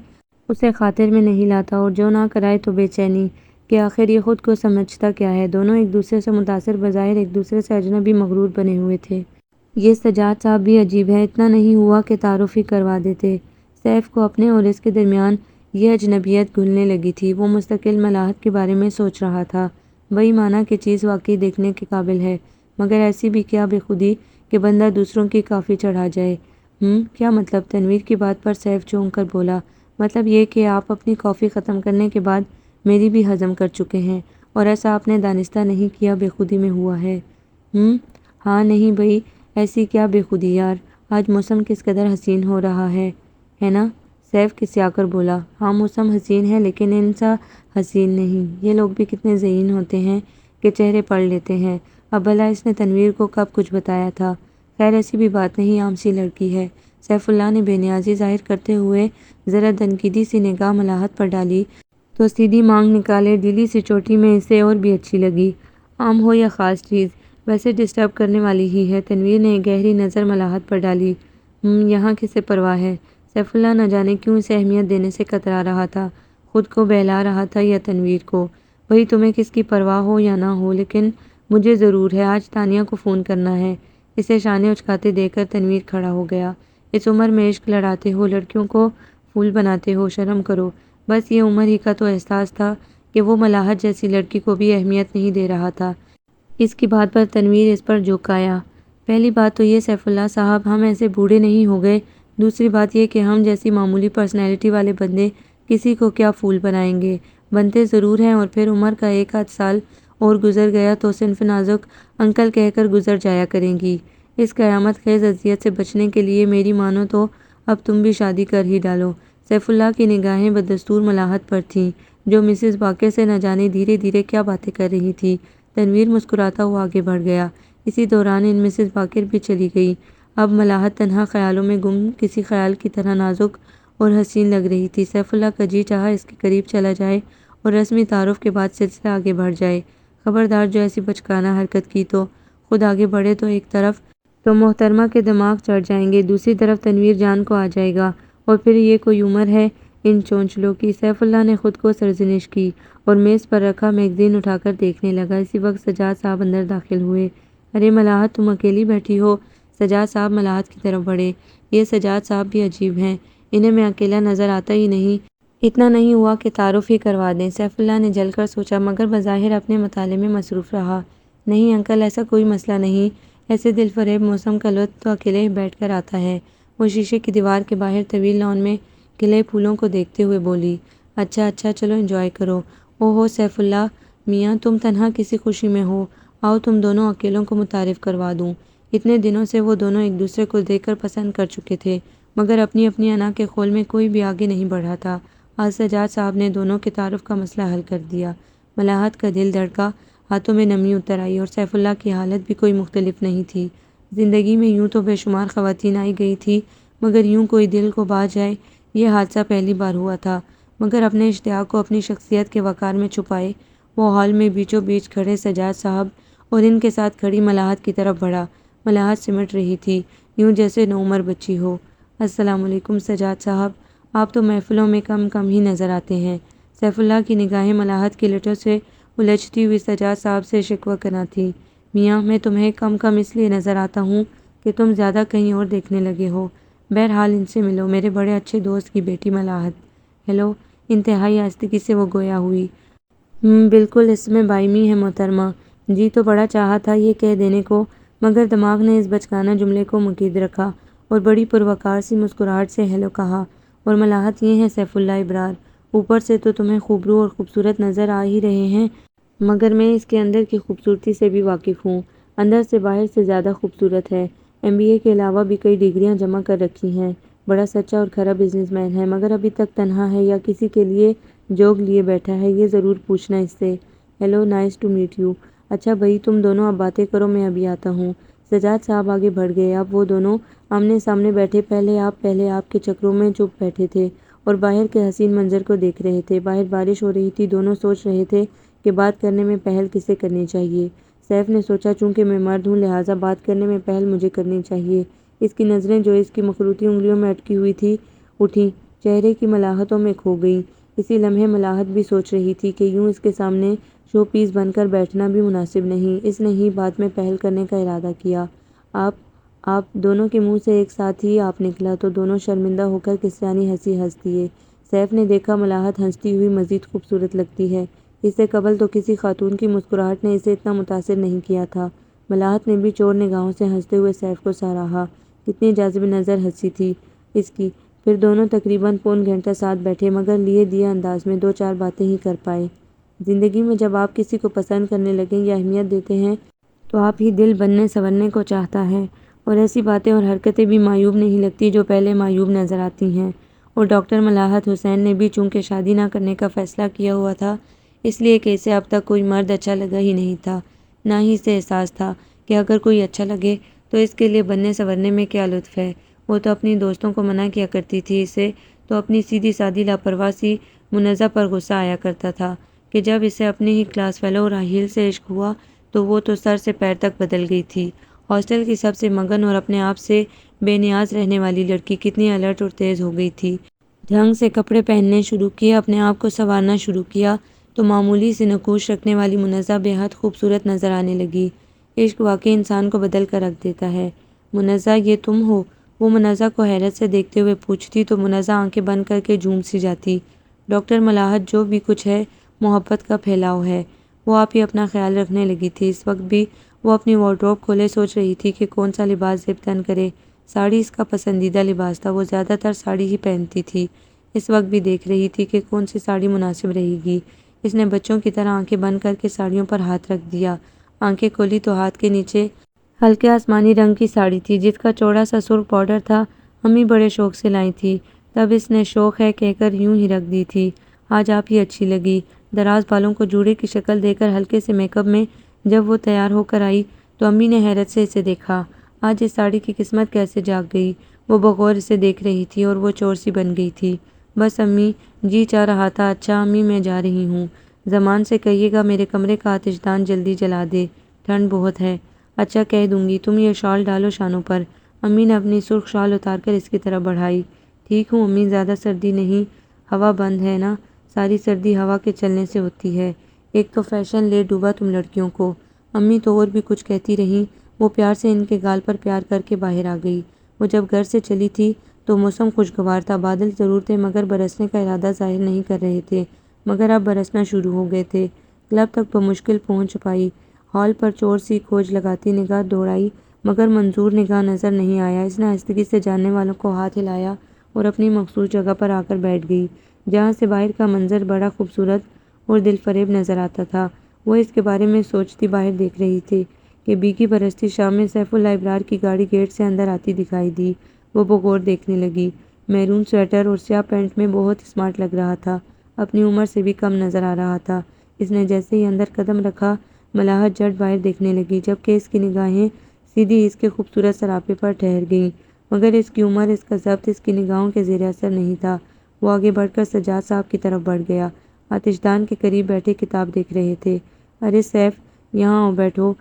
اسے خاطر میں نہیں لاتا اور جو نہ کرائے تو بے چینی، کہ آخر یہ خود کو سمجھتا کیا ہے۔ دونوں ایک دوسرے سے متاثر، بظاہر ایک دوسرے سے اجنبی مغرور بنے ہوئے تھے۔ یہ سجاد صاحب بھی عجیب ہے، اتنا نہیں ہوا کہ تعارف ہی کروا دیتے۔ سیف کو اپنے اور اس کے درمیان یہ اجنبیت گھلنے لگی تھی۔ وہ مستقل ملاحت کے بارے میں سوچ رہا تھا۔ وہی مانا کہ چیز واقعی دیکھنے کے قابل ہے، مگر ایسی بھی کیا بے خودی کہ بندہ دوسروں کی کافی چڑھا جائے۔ کیا مطلب؟ تنویر کی بات پر سیف چونک کر بولا۔ مطلب یہ کہ آپ اپنی کافی ختم کرنے کے بعد میری بھی ہضم کر چکے ہیں، اور ایسا آپ نے دانستہ نہیں کیا بے خودی میں ہوا ہے۔ ہاں نہیں بھئی، ایسی کیا بے خودی یار، آج موسم کس قدر حسین ہو رہا ہے نا؟ سیف کسیا کر بولا۔ ہاں موسم حسین ہے لیکن ان سا حسین نہیں۔ یہ لوگ بھی کتنے ذہین ہوتے ہیں کہ چہرے پڑھ لیتے ہیں۔ اب بھلا اس نے تنویر کو کب کچھ بتایا تھا؟ خیر ایسی بھی بات نہیں، عام سی لڑکی ہے۔ سیف اللہ نے بے نیازی ظاہر کرتے ہوئے ذرا تنقیدی سی نگاہ ملاحت پر ڈالی تو سیدھی مانگ نکالے ڈیلی سی چوٹی میں اسے اور بھی اچھی لگی۔ عام ہو یا خاص چیز، ویسے ڈسٹرب کرنے والی ہی ہے۔ تنویر نے ایک گہری نظر ملاحت پر ڈالی۔ یہاں کسے پرواہ ہے؟ سیف اللہ نہ جانے کیوں اسے اہمیت دینے سے کترا رہا تھا، خود کو بہلا رہا تھا یا تنویر کو؟ بھئی تمہیں کس کی پرواہ ہو یا نہ ہو، لیکن مجھے ضرور ہے، آج تانیہ کو فون کرنا ہے۔ اسے شانے اچکاتے دیکھ کر تنویر کھڑا ہو گیا۔ اس عمر میں عشق لڑاتے ہو، لڑکیوں کو پھول بناتے ہو، شرم کرو۔ بس یہ عمر ہی کا تو احساس تھا کہ وہ ملاحت جیسی لڑکی کو بھی اہمیت نہیں دے رہا تھا۔ اس کی بات پر تنویر اس پر جھک آیا۔ پہلی بات تو یہ سیف اللہ صاحب، ہم ایسے بوڑھے نہیں ہو گئے۔ دوسری بات یہ کہ ہم جیسی معمولی پرسنالٹی والے بندے کسی کو کیا پھول بنائیں گے؟ بنتے ضرور ہیں، اور پھر عمر کا ایک آدھ سال اور گزر گیا تو صنف نازک انکل کہہ کر گزر جایا کریں گی۔ اس قیامت خیز اذیت سے بچنے کے لیے میری مانو تو اب تم بھی شادی کر ہی ڈالو۔ سیف اللہ کی نگاہیں بدستور ملاحت پر تھیں، جو مسز باقر سے نہ جانے دھیرے دھیرے کیا باتیں کر رہی تھی۔ تنویر مسکراتا ہوا آگے بڑھ گیا۔ اسی دوران ان مسز باقر بھی چلی گئی۔ اب ملاحت تنہا خیالوں میں گم کسی خیال کی طرح نازک اور حسین لگ رہی تھی۔ سیف اللہ کا جی چاہا اس کے قریب چلا جائے اور رسمی تعارف کے بعد سلسلہ آگے بڑھ جائے۔ خبردار جو ایسی بچکانہ حرکت کی تو خود آگے بڑھے تو ایک طرف تو محترمہ کے دماغ چڑھ جائیں گے، دوسری طرف تنویر جان کو آ جائے گا، اور پھر یہ کوئی عمر ہے ان چونچلوں کی؟ سیف اللہ نے خود کو سرزنش کی اور میز پر رکھا میگزین اٹھا کر دیکھنے لگا۔ اسی وقت سجاد صاحب اندر داخل ہوئے۔ ارے ملاحت، تم اکیلی بیٹھی ہو؟ سجاد صاحب ملاحت کی طرف بڑھے۔ یہ سجاد صاحب بھی عجیب ہیں، انہیں میں اکیلا نظر آتا ہی نہیں۔ اتنا نہیں ہوا کہ تعارف ہی کروا دیں؟ سیف اللہ نے جل کر سوچا، مگر بظاہر اپنے مطالعے میں مصروف رہا۔ نہیں انکل، ایسا کوئی مسئلہ نہیں۔ ایسے دل فریب موسم کا لطف تو اکیلے ہی بیٹھ کر آتا ہے۔ وہ شیشے کی دیوار کے باہر طویل لان میں کھلے پھولوں کو دیکھتے ہوئے بولی۔ اچھا اچھا، چلو انجوائے کرو۔ اوہو سیف اللہ میاں، تم تنہا کسی خوشی میں ہو؟ آؤ تم دونوں اکیلوں کو متعارف کروا دوں۔ اتنے دنوں سے وہ دونوں ایک دوسرے کو دیکھ کر پسند کر چکے تھے، مگر اپنی اپنی انا کے خول میں کوئی بھی آگے نہیں بڑھا تھا۔ آج سجاد صاحب نے دونوں کے تعارف کا مسئلہ حل کر دیا۔ ملاحت کا دل دھڑکا، ہاتھوں میں نمی اتر آئی، اور سیف اللہ کی حالت بھی کوئی مختلف نہیں تھی۔ زندگی میں یوں تو بے شمار خواتین آئی گئی تھی، مگر یوں کوئی دل کو بھا جائے یہ حادثہ پہلی بار ہوا تھا۔ مگر اپنے اشتیاق کو اپنی شخصیت کے وقار میں چھپائے وہ ہال میں بیچوں بیچ کھڑے سجاد صاحب اور ان کے ساتھ کھڑی ملاحت کی طرف بڑھا۔ ملاحت سمٹ رہی تھی، یوں جیسے نوعمر بچی ہو۔ السلام علیکم سجاد صاحب، آپ تو محفلوں میں کم ہی نظر آتے ہیں۔ سیف اللہ کی نگاہیں ملاحت کے لٹوں سے الجھتی ہوئی سجاد صاحب سے شکوہ کرنا تھی۔ میاں، میں تمہیں کم اس لیے نظر آتا ہوں کہ تم زیادہ کہیں اور دیکھنے لگے ہو۔ بہرحال ان سے ملو، میرے بڑے اچھے دوست کی بیٹی ملاحت۔ ہیلو، انتہائی آہستگی سے وہ گویا ہوئی۔ بالکل، اس میں بائمی ہے محترمہ۔ جی تو بڑا چاہا تھا یہ کہہ دینے کو، مگر دماغ نے اس بچکانہ جملے کو مقید رکھا اور بڑی پروقار سی مسکراہٹ سے ہیلو کہا۔ اور ملاحت یہ ہیں سیف اللہ ابرار، اوپر سے تو تمہیں خوبرو اور خوبصورت نظر آ ہی رہے ہیں، مگر میں اس کے اندر کی خوبصورتی سے بھی واقف ہوں۔ اندر سے باہر سے زیادہ خوبصورت ہے۔ MBA کے علاوہ بھی کئی ڈگریاں جمع کر رکھی ہیں، بڑا سچا اور کھرا بزنس مین ہے، مگر ابھی تک تنہا ہے یا کسی کے لیے جوگ لیے بیٹھا ہے، یہ ضرور پوچھنا اس سے۔ Hello, nice to meet you. اچھا بھئی تم دونوں اب باتیں کرو، میں ابھی آتا ہوں۔ سجاد صاحب آگے بڑھ گئے۔ اب وہ دونوں آمنے سامنے بیٹھے پہلے آپ کے چکروں میں چپ بیٹھے تھے اور باہر کے حسین منظر کو دیکھ رہے تھے۔ باہر بارش ہو رہی تھی، دونوں سوچ رہے تھے کہ بات کرنے میں پہل کسے کرنی چاہیے۔ سیف نے سوچا چونکہ میں مرد ہوں لہٰذا بات کرنے میں پہل مجھے کرنی چاہیے۔ اس کی نظریں جو اس کی مخروطی انگلیوں میں اٹکی ہوئی تھی اٹھیں، چہرے کی ملاحتوں میں کھو گئیں۔ اسی لمحے ملاحت بھی سوچ رہی تھی کہ یوں اس کے سامنے شو پیس بن کر بیٹھنا بھی مناسب نہیں۔ اس نے ہی بات میں پہل کرنے کا ارادہ کیا۔ آپ دونوں کے منہ سے ایک ساتھ ہی آپ نکلا تو دونوں شرمندہ ہو کر کسیانی ہنسی ہنس دیے۔ سیف نے دیکھا ملاحت ہنستی ہوئی مزید خوبصورت لگتی ہے، اس سے قبل تو کسی خاتون کی مسکراہٹ نے اسے اتنا متاثر نہیں کیا تھا۔ ملاحت نے بھی چور نگاہوں سے ہنستے ہوئے سیف کو سراہا۔ کتنی جاذب نظر ہنسی تھی اس کی۔ پھر دونوں تقریباً پون گھنٹہ ساتھ بیٹھے، مگر لیے دیے انداز میں دو چار باتیں ہی کر پائے۔ زندگی میں جب آپ کسی کو پسند کرنے لگیں یا اہمیت دیتے ہیں تو آپ ہی دل بننے سنورنے کو چاہتا ہے، اور ایسی باتیں اور حرکتیں بھی معیوب نہیں لگتی جو پہلے معیوب نظر آتی ہیں۔ اور ڈاکٹر ملاحت حسین نے بھی چونکہ شادی نہ کرنے کا فیصلہ کیا ہوا تھا، اس لیے کہ اسے اب تک کوئی مرد اچھا لگا ہی نہیں تھا، نہ ہی اسے احساس تھا کہ اگر کوئی اچھا لگے تو اس کے لیے بننے سنورنے میں کیا لطف ہے۔ وہ تو اپنی دوستوں کو منع کیا کرتی تھی، اسے تو اپنی سیدھی سادی لاپرواہ سی منزہ پر غصہ آیا کرتا تھا کہ جب اسے اپنے ہی کلاس فیلو راحیل سے عشق ہوا تو وہ تو سر سے پیر تک بدل گئی تھی۔ ہاسٹل کی سب سے مگن اور اپنے آپ سے بے نیاز رہنے والی لڑکی کتنی الرٹ اور تیز ہو گئی تھی۔ ڈھنگ سے کپڑے پہننے شروع کیے، اپنے آپ کو سنوارنا شروع کیا تو معمولی سی نقوش رکھنے والی منزہ بے حد خوبصورت نظر آنے لگی۔ عشق واقعی انسان کو بدل کر رکھ دیتا ہے۔ منزہ یہ تم ہو؟ وہ منزہ کو حیرت سے دیکھتے ہوئے پوچھتی تو منزہ آنکھیں بند کر کے جھوم سی جاتی۔ ڈاکٹر ملاحت جو بھی کچھ ہے محبت کا پھیلاؤ ہے۔ وہ آپ ہی اپنا خیال رکھنے لگی تھی۔ اس وقت بھی وہ اپنی وارڈروب کھولے سوچ رہی تھی کہ کون سا لباس زب تن کرے۔ ساڑی اس کا پسندیدہ لباس تھا، وہ زیادہ تر ساڑی ہی پہنتی تھی۔ اس وقت بھی دیکھ رہی تھی کہ کون سی ساڑی مناسب رہے گی۔ اس نے بچوں کی طرح آنکھیں بند کر کے ساڑیوں پر ہاتھ رکھ دیا۔ آنکھیں کھولی تو ہاتھ کے نیچے ہلکے آسمانی رنگ کی ساڑی تھی جس کا چوڑا سا سرخ بارڈر تھا۔ امی بڑے شوق سے لائی تھی، تب اس نے شوق ہے کہہ کر یوں ہی رکھ دی تھی۔ آج آپ ہی اچھی لگی۔ دراز بالوں کو جوڑے کی شکل دے کر ہلکے سے میک اپ میں جب وہ تیار ہو کر آئی تو امی نے حیرت سے اسے دیکھا۔ آج اس ساڑی کی قسمت کیسے جاگ گئی؟ وہ بغور اسے دیکھ رہی تھی اور وہ چور سی بن گئی تھی۔ بس امی، جی چاہ رہا تھا۔ اچھا امی میں جا رہی ہوں، زمان سے کہیے گا میرے کمرے کا آتش دان جلدی جلا دے، ٹھنڈ بہت ہے۔ اچھا کہہ دوں گی، تم یہ شال ڈالو شانوں پر۔ امی نے اپنی سرخ شال اتار کر اس کی طرف بڑھائی۔ ٹھیک ہوں امی، زیادہ سردی نہیں، ہوا بند ہے نا، ساری سردی ہوا کے چلنے سے ہوتی ہے۔ ایک تو فیشن لے ڈوبا تم لڑکیوں کو۔ امی تو اور بھی کچھ کہتی رہیں، وہ پیار سے ان کے گال پر پیار کر کے باہر آ گئی۔ وہ جب گھر سے چلی تھی تو موسم خوشگوار تھا، بادل ضرور تھے مگر برسنے کا ارادہ ظاہر نہیں کر رہے تھے، مگر اب برسنا شروع ہو گئے تھے۔ کلب تک بمشکل پہنچ پائی۔ ہال پر چور سی کھوج لگاتی نگاہ دوڑائی مگر منظور نگاہ نظر نہیں آیا۔ اس نے آہستگی سے جاننے والوں کو ہاتھ ہلایا اور اپنی مخصوص جگہ پر آ کر بیٹھ گئی جہاں سے باہر کا منظر بڑا خوبصورت اور دل فریب نظر آتا تھا۔ وہ اس کے بارے میں سوچتی باہر دیکھ رہی تھی کہ بھیگی برستی شام میں سیف اللہ ابرار کی گاڑی گیٹ سے اندر آتی دکھائی دی۔ وہ بغور دیکھنے لگی۔ میرون سویٹر اور سیاہ پینٹ میں بہت اسمارٹ لگ رہا تھا، اپنی عمر سے بھی کم نظر آ رہا تھا۔ اس نے جیسے ہی اندر قدم رکھا ملاحت جھٹ باہر دیکھنے لگی جبکہ اس کی نگاہیں سیدھی اس کے خوبصورت سراپے پر ٹھہر گئیں، مگر اس کی عمر، اس کا ضبط اس کی نگاہوں کے زیر اثر نہیں تھا۔ وہ آگے بڑھ کر سجاد صاحب کی طرف بڑھ گیا۔ آتش دان کے قریب بیٹھے کتاب دیکھ رہے تھے۔ ارے سیف، یہاں آؤ بیٹھو۔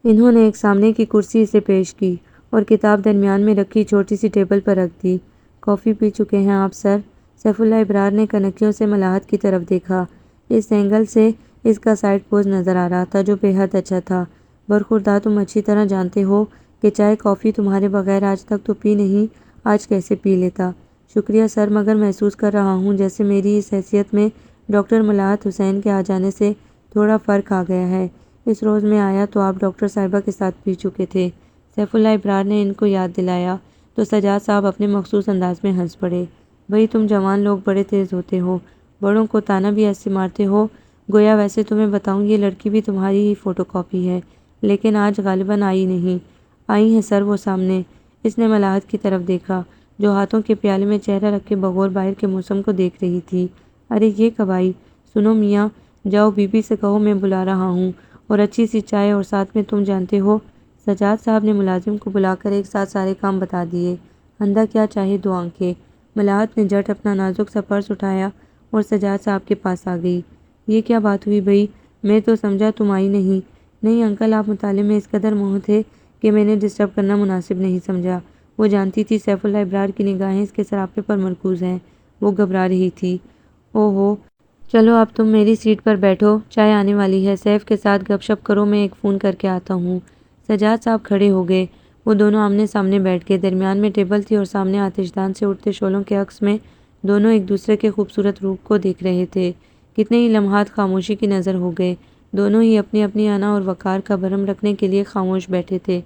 انہوں نے ایک سامنے کی کرسی اسے پیش کی اور کتاب درمیان میں رکھی چھوٹی سی ٹیبل پر رکھ دی۔ کافی پی چکے ہیں آپ سر؟ سیف اللہ ابرار نے کنکیوں سے ملاحت کی طرف دیکھا۔ اس اینگل سے اس کا سائڈ پوز نظر آ رہا تھا جو بے حد اچھا تھا۔ برخوردار، تم اچھی طرح جانتے ہو کہ چائے کافی تمہارے بغیر آج تک تو پی نہیں، آج کیسے پی لیتا؟ شکریہ سر، مگر محسوس کر رہا ہوں جیسے میری اس حیثیت میں ڈاکٹر ملاحت حسین کے آ جانے سے تھوڑا فرق آ گیا ہے۔ اس روز میں آیا تو آپ ڈاکٹر صاحبہ کے ساتھ پی چکے تھے۔ سیف اللہ ابرار نے ان کو یاد دلایا تو سجاد صاحب اپنے مخصوص انداز میں ہنس پڑے۔ بھئی تم جوان لوگ بڑے تیز ہوتے ہو، بڑوں کو تانا بھی ایسے مارتے ہو گویا ویسے تمہیں بتاؤں یہ لڑکی بھی تمہاری ہی فوٹو کاپی ہے، لیکن آج غالباً آئی نہیں۔ آئی ہیں سر وہ سامنے۔ اس نے ملاحت کی طرف دیکھا جو ہاتھوں کے پیالے میں چہرہ رکھ کے بغور باہر کے موسم کو دیکھ رہی تھی۔ ارے یہ کب آئی؟ سنو میاں، جاؤ بی بی سے کہو میں بلا رہا ہوں، اور اچھی سی چائے، اور ساتھ میں تم جانتے ہو۔ سجاد صاحب نے ملازم کو بلا کر ایک ساتھ سارے کام بتا دیے۔ اندھا کیا چاہے دو آنکھیں۔ ملاحت نے جھٹ اپنا نازک سا پرس اٹھایا اور سجاد صاحب کے پاس آ گئی۔ یہ کیا بات ہوئی بھئی؟ میں تو سمجھا تم آئی نہیں۔ نہیں انکل، آپ مطالعے میں اس قدر مہو تھے کہ میں نے ڈسٹرب کرنا مناسب نہیں سمجھا۔ وہ جانتی تھی سیف اللہ ابرار کی نگاہیں اس کے سراپے پر مرکوز ہیں۔ وہ گھبرا رہی تھی۔ او ہو، چلو اب تم میری سیٹ پر بیٹھو، چائے آنے والی ہے، سیف کے ساتھ گپ شپ کرو، میں ایک فون کر کے آتا ہوں۔ سجاد صاحب کھڑے ہو گئے۔ وہ دونوں آمنے سامنے بیٹھ گئے۔ درمیان میں ٹیبل تھی اور سامنے آتش دان سے اٹھتے شعلوں کے عکس میں دونوں ایک دوسرے کے خوبصورت روپ کو دیکھ رہے تھے۔ کتنے ہی لمحات خاموشی کی نظر ہو گئے۔ دونوں ہی اپنی اپنی انا اور وقار کا بھرم رکھنے کے لیے خاموش بیٹھے تھے۔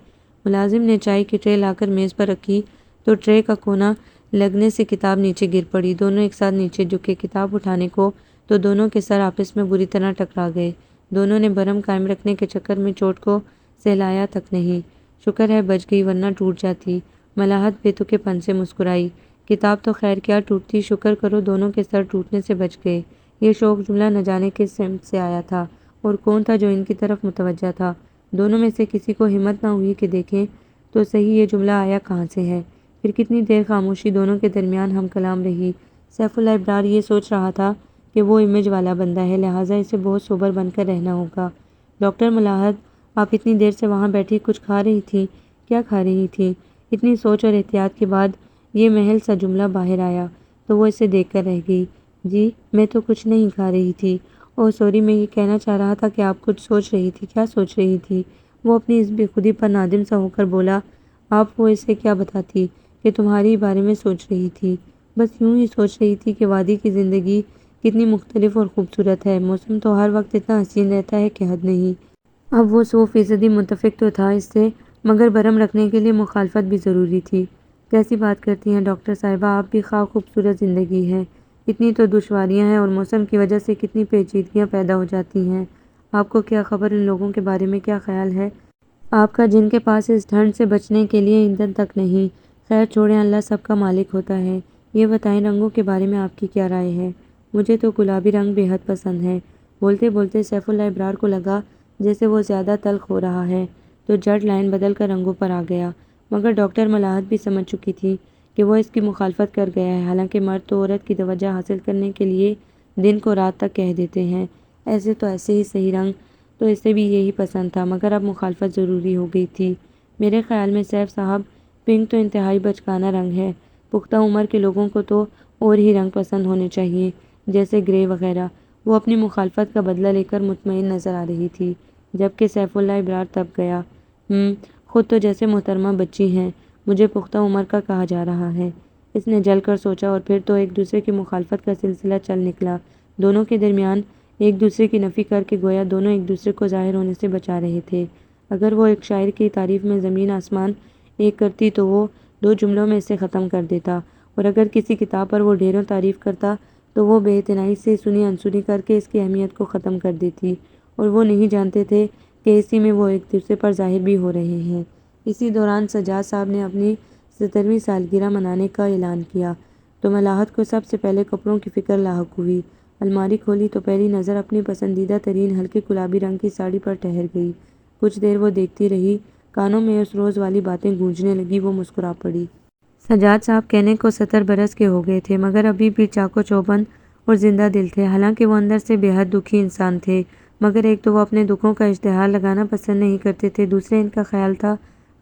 ملازم نے چائے کی ٹرے لا کر میز پر رکھی تو ٹرے کا کونا لگنے سے کتاب نیچے گر پڑی۔ دونوں ایک ساتھ نیچے جھکے کتاب اٹھانے کو تو دونوں کے سر آپس میں بری طرح ٹکرا گئے۔ دونوں نے بھرم قائم رکھنے کے چکر میں چوٹ کو سہلایا تک نہیں۔ شکر ہے بچ گئی ورنہ ٹوٹ جاتی۔ ملاحت بے تکے پن سے مسکرائی۔ کتاب تو خیر کیا ٹوٹتی، شکر کرو دونوں کے سر ٹوٹنے سے بچ گئے۔ یہ شوق جملہ نہ جانے کس سمت سے آیا تھا اور کون تھا جو ان کی طرف متوجہ تھا۔ دونوں میں سے کسی کو ہمت نہ ہوئی کہ دیکھیں تو صحیح یہ جملہ آیا کہاں سے ہے۔ پھر کتنی دیر خاموشی دونوں کے درمیان ہم کلام رہی۔ سیف اللہ ابرار یہ سوچ رہا تھا کہ وہ امیج والا بندہ ہے، لہٰذا اسے بہت سوبر بن کر رہنا ہوگا۔ ڈاکٹر ملاحت، آپ اتنی دیر سے وہاں بیٹھی کچھ کھا رہی تھیں؟ کیا کھا رہی تھیں؟ اتنی سوچ اور احتیاط کے بعد یہ محل سا جملہ باہر آیا تو وہ اسے دیکھ کر رہ گئی۔ جی میں تو کچھ نہیں کھا رہی تھی۔ اوہ سوری، میں یہ کہنا چاہ رہا تھا کہ آپ کچھ سوچ رہی تھی۔ کیا سوچ رہی تھی؟ وہ اپنی اس بے خودی پر نادم سا ہو کر بولا۔ آپ وہ اسے کیا بتاتی کہ تمہاری بارے میں سوچ رہی تھی؟ بس یوں ہی سوچ رہی تھی کہ وادی کی زندگی کتنی مختلف اور خوبصورت ہے۔ موسم تو ہر وقت اتنا حسین رہتا ہے کہ حد نہیں۔ اب وہ 100% متفق تو تھا اس سے، مگر برہم رکھنے کے لیے مخالفت بھی ضروری تھی۔ کیسی بات کرتی ہیں ڈاکٹر صاحبہ، آپ بھی خواہ خوبصورت زندگی ہے، اتنی تو دشواریاں ہیں اور موسم کی وجہ سے کتنی پیچیدگیاں پیدا ہو جاتی ہیں۔ آپ کو کیا خبر ان لوگوں کے بارے میں کیا خیال ہے آپ کا جن کے پاس اس ٹھنڈ سے بچنے کے لیے ایندھن تک نہیں؟ خیر چھوڑیں، اللہ سب کا مالک ہوتا ہے۔ یہ بتائیں رنگوں کے بارے میں آپ کی کیا رائے ہے؟ مجھے تو گلابی رنگ بے حد پسند ہے۔ بولتے بولتے سیف اللہ ابرار کو لگا جیسے وہ زیادہ تلخ ہو رہا ہے تو جٹ لائن بدل کر رنگوں پر آ گیا، مگر ڈاکٹر ملاحت بھی سمجھ چکی تھی کہ وہ اس کی مخالفت کر گیا ہے۔ حالانکہ مرد تو عورت کی توجہ حاصل کرنے کے لیے دن کو رات تک کہہ دیتے ہیں، ایسے تو ایسے ہی صحیح رنگ تو اسے بھی یہی پسند تھا، مگر اب مخالفت ضروری ہو گئی تھی۔ میرے خیال میں سیف صاحب، پنک تو انتہائی بچکانہ رنگ ہے۔ پختہ عمر کے لوگوں کو تو اور ہی رنگ پسند ہونے چاہیے، جیسے گرے وغیرہ۔ وہ اپنی مخالفت کا بدلہ لے کر مطمئن نظر آ رہی تھی، جبکہ سیف اللہ ابرار تب گیا۔ خود تو جیسے محترمہ بچی ہیں، مجھے پختہ عمر کا کہا جا رہا ہے۔ اس نے جل کر سوچا اور پھر تو ایک دوسرے کی مخالفت کا سلسلہ چل نکلا۔ دونوں کے درمیان ایک دوسرے کی نفی کر کے گویا دونوں ایک دوسرے کو ظاہر ہونے سے بچا رہے تھے۔ اگر وہ ایک شاعر کی تعریف میں زمین آسمان ایک کرتی تو وہ 2 جملوں میں اسے ختم کر دیتا، اور اگر کسی کتاب پر وہ ڈھیروں تعریف کرتا تو وہ بے اعتنائی سے سنی انسنی کر کے اس کی اہمیت کو ختم کر دیتی، اور وہ نہیں جانتے تھے کہ اسی میں وہ ایک دوسرے پر ظاہر بھی ہو رہے ہیں۔ اسی دوران سجاد صاحب نے اپنی 70ویں سالگرہ منانے کا اعلان کیا تو ملاحت کو سب سے پہلے کپڑوں کی فکر لاحق ہوئی۔ الماری کھولی تو پہلی نظر اپنی پسندیدہ ترین ہلکے گلابی رنگ کی ساڑی پر ٹھہر گئی۔ کچھ دیر وہ دیکھتی رہی، کانوں میں اس روز والی باتیں گونجنے لگی۔ وہ مسکرا پڑی۔ سجاد صاحب کہنے کو 70 برس کے ہو گئے تھے، مگر ابھی بھی چاق و چوبند اور زندہ دل تھے۔ حالانکہ وہ اندر سے بے حد دکھی انسان تھے، مگر ایک تو وہ اپنے دکھوں کا اشتہار لگانا پسند نہیں کرتے تھے، دوسرے ان کا خیال تھا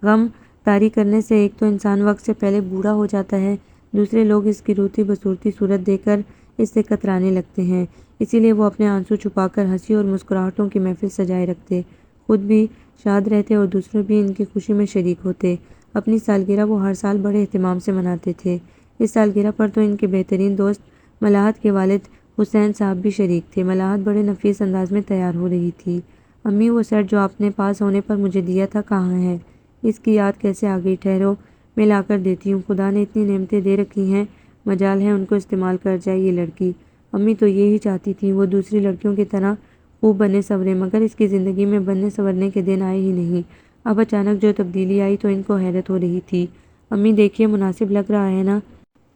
غم طاری کرنے سے ایک تو انسان وقت سے پہلے بوڑھا ہو جاتا ہے، دوسرے لوگ اس کی روتی بصورتی صورت دیکھ کر اس سے کترانے لگتے ہیں۔ اسی لیے وہ اپنے آنسو چھپا کر ہنسی اور مسکراہٹوں کی محفل سجائے رکھتے، خود بھی شاد رہتے اور دوسرے بھی ان کی خوشی میں شریک ہوتے۔ اپنی سالگرہ وہ ہر سال بڑے اہتمام سے مناتے تھے۔ اس سالگرہ پر تو ان کے بہترین دوست ملاحت کے والد حسین صاحب بھی شریک تھے۔ ملاحت بڑے نفیس انداز میں تیار ہو رہی تھی۔ امی، وہ سیٹ جو آپ نے پاس ہونے پر مجھے دیا تھا کہاں ہے؟ اس کی یاد کیسے آ گئی؟ ٹھہرو میں لا کر دیتی ہوں۔ خدا نے اتنی نعمتیں دے رکھی ہیں، مجال ہے ان کو استعمال کر جائے یہ لڑکی۔ امی تو یہی چاہتی تھیں وہ دوسری لڑکیوں کی طرح خوب بنے سنورے، مگر اس کی زندگی میں بننے سنورنے کے دن آئے ہی نہیں۔ اب اچانک جو تبدیلی آئی تو ان کو حیرت ہو رہی تھی۔ امی دیکھیے، مناسب لگ رہا ہے نا؟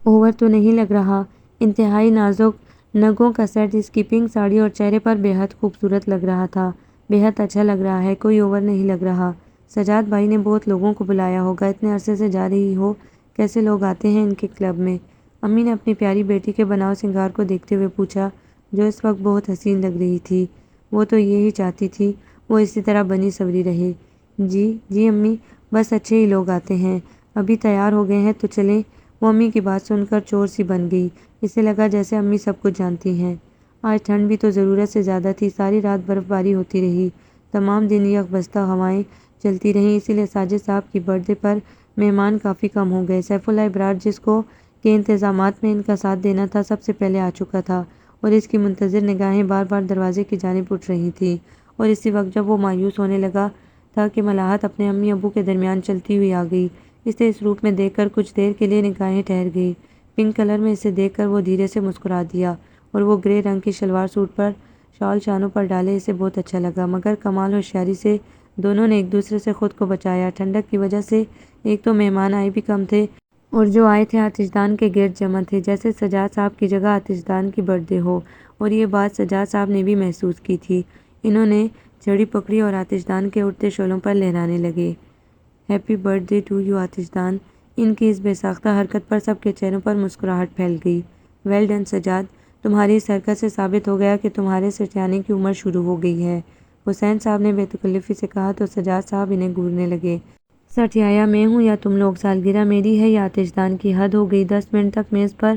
اوور تو نہیں لگ رہا؟ انتہائی نازک نگوں کا سیٹ اس کی پنک ساڑی اور چہرے پر بے حد خوبصورت لگ رہا تھا۔ بے حد اچھا لگ رہا ہے، کوئی اوور نہیں لگ رہا۔ سجاد بھائی نے بہت لوگوں کو بلایا ہوگا، اتنے عرصے سے جا رہی ہو، کیسے لوگ آتے ہیں ان کے کلب میں؟ امی نے اپنی پیاری بیٹی کے بناؤ سنگار کو دیکھتے ہوئے پوچھا، جو اس وقت بہت حسین لگ رہی تھی۔ وہ تو یہی چاہتی تھی وہ اسی طرح بنی سنوری رہے۔ جی امی، بس اچھے ہی لوگ آتے ہیں، ابھی تیار ہو گئے ہیں تو چلیں۔ وہ امی کی بات سن کر چور سی بن گئی، اسے لگا جیسے امی سب کچھ جانتی ہیں۔ آج ٹھنڈ بھی تو ضرورت سے زیادہ تھی، ساری رات برف باری ہوتی رہی، تمام دن یک بستہ ہوائیں چلتی رہیں، اسی لیے ساجد صاحب کی برتھ ڈے پر مہمان کافی کم ہو گئے۔ سیف اللہ ابرار، جس کو کے انتظامات میں ان کا ساتھ دینا تھا، سب سے پہلے آ چکا تھا اور اس کی منتظر نگاہیں بار بار دروازے کی جانب اٹھ رہی تھیں، اور اسی وقت جب وہ مایوس ہونے لگا تھا کہ ملاحت اپنے امی ابو کے درمیان چلتی ہوئی آ گئی۔ اسے اس روپ میں دیکھ کر کچھ دیر کے لیے نگاہیں ٹھہر گئی۔ پنک کلر میں اسے دیکھ کر وہ دھیرے سے مسکرا دیا، اور وہ گرے رنگ کی شلوار سوٹ پر شال شانوں پر ڈالے اسے بہت اچھا لگا، مگر کمال ہوشیاری سے دونوں نے ایک دوسرے سے خود کو بچایا۔ ٹھنڈک کی وجہ سے ایک تو مہمان آئے بھی کم تھے، اور جو آئے تھے آتش دان کے گرد جمع تھے، جیسے سجاد صاحب کی جگہ آتش دان کی برتھ ڈے ہو، اور یہ بات سجاد صاحب نے بھی محسوس کی تھی۔ انہوں نے چھڑی پکڑی اور آتش دان کے اٹھتے شعلوں پر لہرانے لگے۔ Happy birthday to you آتش دان، ان کی اس بے ساختہ حرکت پر سب کے چہروں پر مسکراہٹ پھیل گئی۔ ویل ڈن سجاد، تمہاری اس حرکت سے ثابت ہو گیا کہ تمہارے سٹیانے کی عمر شروع ہو گئی ہے، حسین صاحب نے بے تکلفی سے کہا تو سجاد صاحب انہیں گھورنے لگے۔ سٹیایا میں ہوں یا تم لوگ؟ سالگرہ میری ہے یا آتش دان کی؟ حد ہو گئی۔ 10 منٹ تک میز پر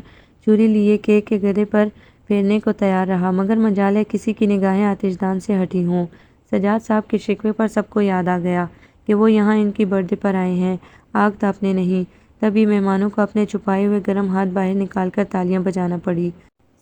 چوری لیے کیک کے گدے پر پھیرنے کو تیار رہا، مگر مجال ہے کسی کی نگاہیں آتش دان سے ہٹی ہوں۔ سجاد صاحب کے شکوے پر سب کو یاد آ گیا کہ وہ یہاں ان کی برتھ ڈے پر آئے ہیں، آگ تاپنے نہیں۔ تبھی مہمانوں کو اپنے چھپائے ہوئے گرم ہاتھ باہر نکال کر تالیاں بجانا پڑی۔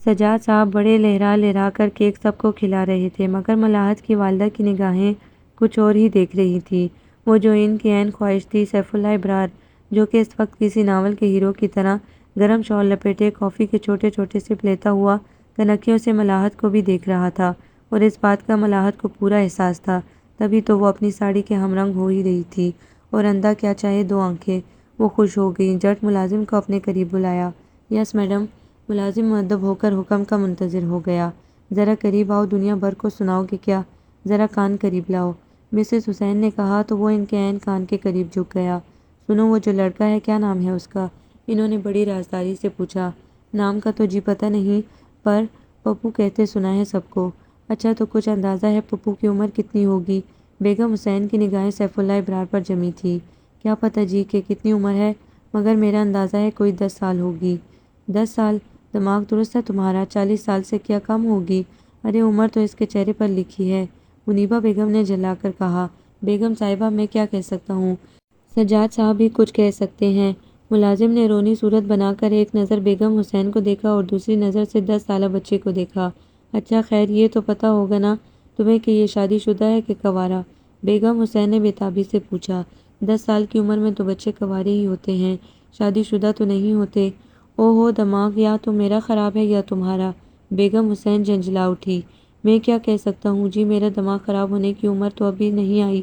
سجاد صاحب بڑے لہرا لہرا کر کیک سب کو کھلا رہے تھے، مگر ملاحت کی والدہ کی نگاہیں کچھ اور ہی دیکھ رہی تھیں، وہ جو ان کی عین خواہش تھی۔ سیف اللہ ابرار، جو کہ اس وقت کسی ناول کے ہیرو کی طرح گرم شال لپیٹے کافی کے چھوٹے چھوٹے سپ لیتا ہوا کنکھیوں سے ملاحت کو بھی دیکھ رہا تھا، اور اس بات کا ملاحت کو پورا احساس تھا، تبھی تو وہ اپنی ساڑی کے ہم رنگ ہو ہی رہی تھی، اور اندھا کیا چاہے دو آنکھیں۔ وہ خوش ہو گئیں، جٹ ملازم کو اپنے قریب بلایا۔ Yes madam. ملازم مؤدب ہو کر حکم کا منتظر ہو گیا۔ ذرا قریب آؤ، دنیا بھر کو سناؤ گے کیا؟ ذرا کان قریب لاؤ، مسز حسین نے کہا تو وہ ان کے عین کان کے قریب جھک گیا۔ سنو، وہ جو لڑکا ہے کیا نام ہے اس کا؟ انہوں نے بڑی رازداری سے پوچھا۔ نام کا تو جی پتہ نہیں، پر پپو کہتے سنا ہے سب کو۔ اچھا، تو کچھ اندازہ ہے پپو کی عمر کتنی ہوگی؟ بیگم حسین کی نگاہیں سیف اللہ ابرار پر جمی تھیں۔ کیا پتہ جی کہ کتنی عمر ہے، مگر میرا اندازہ ہے کوئی 10 سال ہوگی۔ 10 سال؟ دماغ درست ہے تمہارا؟ 40 سال سے کیا کم ہوگی؟ ارے عمر تو اس کے چہرے پر لکھی ہے، منیبہ بیگم نے جھلا کر کہا۔ بیگم صاحبہ، میں کیا کہہ سکتا ہوں؟ سجاد صاحب ہی کچھ کہہ سکتے ہیں۔ ملازم نے رونی صورت بنا کر ایک نظر بیگم حسین کو دیکھا اور دوسری نظر سے 10 سالہ بچے کو دیکھا۔ اچھا خیر، یہ تو پتہ ہوگا نا تمہیں کہ یہ شادی شدہ ہے کہ کنوارا؟ بیگم حسین نے بے تابی سے پوچھا۔ 10 سال کی عمر میں تو بچے کنوارے ہی ہوتے ہیں، شادی شدہ تو نہیں ہوتے۔ او ہو، دماغ یا تو میرا خراب ہے یا تمہارا۔ بیگم حسین جھنجھلا اٹھی۔ میں کیا کہہ سکتا ہوں جی، میرا دماغ خراب ہونے کی عمر تو ابھی نہیں آئی،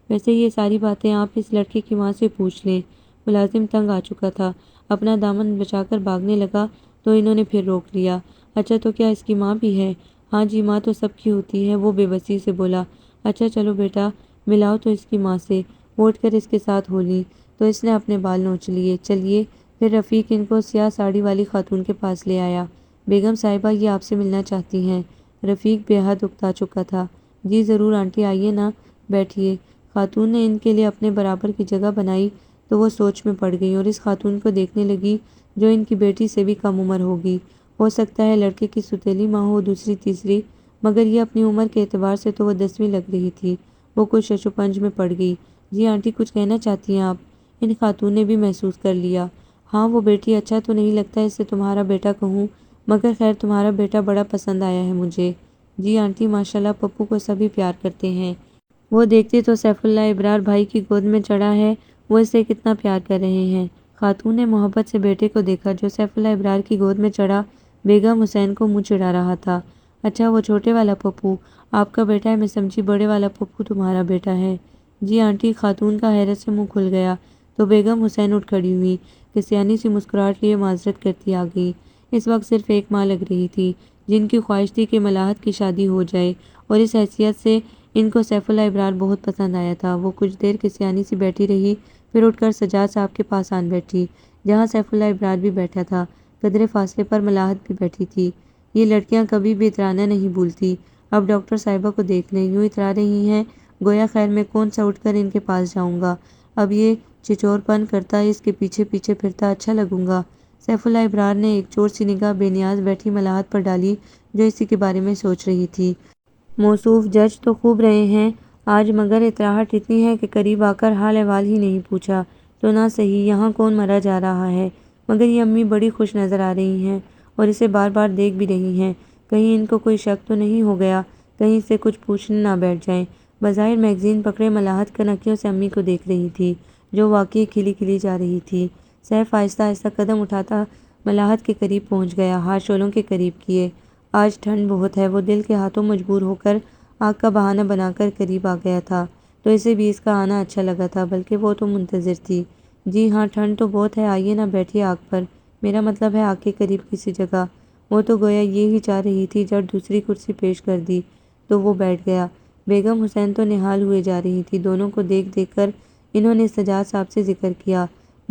ویسے یہ ساری باتیں آپ اس لڑکے کی ماں سے پوچھ لیں۔ ملازم تنگ آ چکا تھا، اپنا دامن بچا کر بھاگنے لگا تو انہوں نے پھر روک لیا۔ اچھا، تو کیا اس کی ماں بھی ہے؟ ہاں جی، ماں تو سب کی ہوتی ہے، وہ بے بسی سے بولا۔ اچھا چلو بیٹا، ملاؤ تو اس کی ماں سے۔ وہ اٹھ کر اس کے ساتھ ہو لیں تو اس نے اپنے بال نوچ لیے۔ چلیے۔ پھر رفیق ان کو سیاہ ساڑی والی خاتون کے پاس لے آیا۔ بیگم صاحبہ، یہ آپ سے ملنا چاہتی ہیں۔ رفیق بے حد اکتا چکا تھا۔ جی ضرور آنٹی، آئیے نا، بیٹھیے۔ خاتون نے ان کے لیے اپنے برابر کی جگہ بنائی تو وہ سوچ میں پڑ گئیں اور اس خاتون کو دیکھنے لگی جو ان کی بیٹی سے بھی کم عمر ہوگی۔ ہو سکتا ہے لڑکے کی سوتیلی ماں ہو، دوسری تیسری، مگر یہ اپنی عمر کے اعتبار سے تو وہ 10ویں لگ رہی تھی۔ وہ کچھ شش و پنج میں پڑ گئی۔ جی آنٹی، کچھ کہنا چاہتی ہیں آپ؟ ان خاتون نے بھی محسوس کر لیا۔ ہاں وہ بیٹی، اچھا تو نہیں لگتا اسے تمہارا بیٹا کہوں، مگر خیر تمہارا بیٹا بڑا پسند آیا ہے مجھے۔ جی آنٹی، ماشاءاللہ پپو کو سبھی پیار کرتے ہیں۔ وہ دیکھتے تو سیف اللہ ابرار بھائی کی گود میں چڑھا ہے، وہ اسے کتنا پیار کر رہے ہیں۔ خاتون نے محبت سے بیٹے کو دیکھا جو سیف اللہ ابرار کی گود میں چڑھا بیگم حسین کو منہ چڑھا رہا تھا۔ اچھا، وہ چھوٹے والا پپو آپ کا بیٹا ہے، میں سمجھی بڑے والا پپو تمہارا بیٹا ہے۔ جی آنٹی۔ خاتون کا حیرت سے منہ کھل گیا تو بیگم حسین اٹھ کھڑی ہوئی، کسیانی سی مسکراہٹ لیے معذرت کرتی آ گئی۔ اس وقت صرف ایک ماں لگ رہی تھی جن کی خواہش تھی کہ ملاحت کی شادی ہو جائے، اور اس حیثیت سے ان کو سیف اللہ ابرار بہت پسند آیا تھا۔ وہ کچھ دیر کسیانی سی بیٹھی رہی، پھر اٹھ کر سجاد صاحب کے پاس آن بیٹھی جہاں سیف اللہ ابرار بھی بیٹھا تھا، قدرے فاصلے پر ملاحت بھی بیٹھی تھی۔ یہ لڑکیاں کبھی بھی اترانا نہیں بھولتی۔ اب ڈاکٹر صاحبہ کو دیکھ لیں، یوں اترا رہی ہیں گویا خیر میں کون سا اٹھ کر ان کے پاس جاؤں گا، اب یہ چچور پن کرتا اس کے پیچھے پیچھے پھرتا اچھا لگوں گا۔ سیف اللہ ابرار نے ایک چور سی نگاہ بے نیاز بیٹھی ملاحت پر ڈالی جو اسی کے بارے میں سوچ رہی تھی۔ موصوف جج تو خوب رہے ہیں آج، مگر اتراہٹ اتنی ہے کہ قریب آ کر حال احوال ہی نہیں پوچھا تو نہ صحیح یہاں کون مرا جا رہا ہے، مگر یہ امی بڑی خوش نظر آ رہی ہیں اور اسے بار بار دیکھ بھی رہی ہیں، کہیں ان کو کوئی شک تو نہیں ہو گیا، کہیں سے کچھ پوچھنے نہ بیٹھ جائیں۔ بظاہر میگزین پکڑے ملاحت کنکھیوں سے امی کو دیکھ رہی تھی جو واقعی کھلی کھلی جا رہی تھی۔ سیف آہستہ آہستہ قدم اٹھاتا ملاحت کے قریب پہنچ گیا، ہاتھ شولوں کے قریب کیے۔ آج ٹھنڈ بہت ہے، وہ دل کے ہاتھوں مجبور ہو کر آگ کا بہانہ بنا کر قریب آ گیا تھا تو اسے بھی اس کا آنا اچھا لگا تھا، بلکہ وہ تو منتظر تھی۔ جی ہاں، ٹھنڈ تو بہت ہے، آئیے نا بیٹھیے آگ پر، میرا مطلب ہے آگ کے قریب کسی جگہ۔ وہ تو گویا یہ ہی چاہ رہی تھی، جب دوسری کرسی پیش کر دی تو وہ بیٹھ گیا۔ بیگم حسین تو نہال ہوئے جا رہی تھی۔ دونوں کو دیکھ دیکھ کر انہوں نے سجاد صاحب سے ذکر کیا۔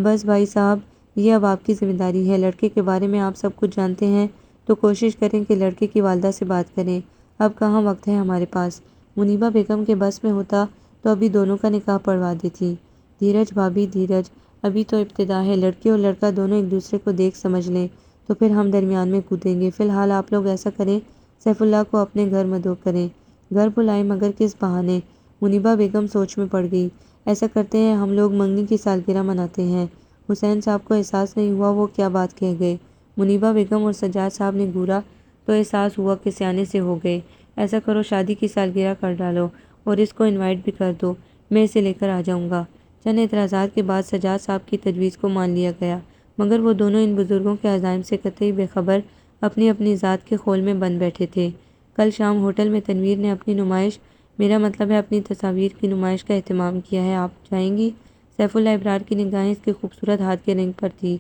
بس بھائی صاحب، یہ اب آپ کی ذمہ داری ہے۔ لڑکے کے بارے میں آپ سب کچھ جانتے ہیں تو کوشش کریں کہ لڑکے کی والدہ سے بات کریں۔ اب کہاں وقت ہے ہمارے پاس؟ منیبا بیگم کے بس میں ہوتا تو ابھی دونوں کا نکاح پڑھوا دیتی۔ دھیرج بھابھی دھیرج، ابھی تو ابتدا ہے۔ لڑکی اور لڑکا دونوں ایک دوسرے کو دیکھ سمجھ لیں تو پھر ہم درمیان میں کودیں گے۔ فی الحال آپ لوگ ایسا کریں، سیف اللہ کو اپنے گھر مدعو کریں۔ گھر بلائیں مگر کس بہانے؟ منیبا بیگم سوچ میں پڑ گئی۔ ایسا کرتے ہیں، ہم لوگ منگنی کی سالگرہ مناتے ہیں۔ حسین صاحب کو احساس نہیں ہوا وہ کیا بات کہہ گئے۔ منیبا بیگم اور سجاد صاحب نے گھورا تو احساس ہوا کہ سیانے سے ہو گئے۔ ایسا کرو، شادی کی سالگرہ کر ڈالو اور اس کو انوائٹ بھی کر دو، میں اسے لے کر آ جاؤں گا۔ چند اعتراضات کے بعد سجاد صاحب کی تجویز کو مان لیا گیا، مگر وہ دونوں ان بزرگوں کے عزائم سے قطعی بے خبر اپنی اپنی ذات کے خول میں بند بیٹھے تھے۔ کل شام ہوٹل میں تنویر نے اپنی نمائش، میرا مطلب ہے اپنی تصاویر کی نمائش کا اہتمام کیا ہے، آپ جائیں گی؟ سیف اللہ ابرار کی نگاہیں اس کے خوبصورت ہاتھ کے رنگ پر تھی۔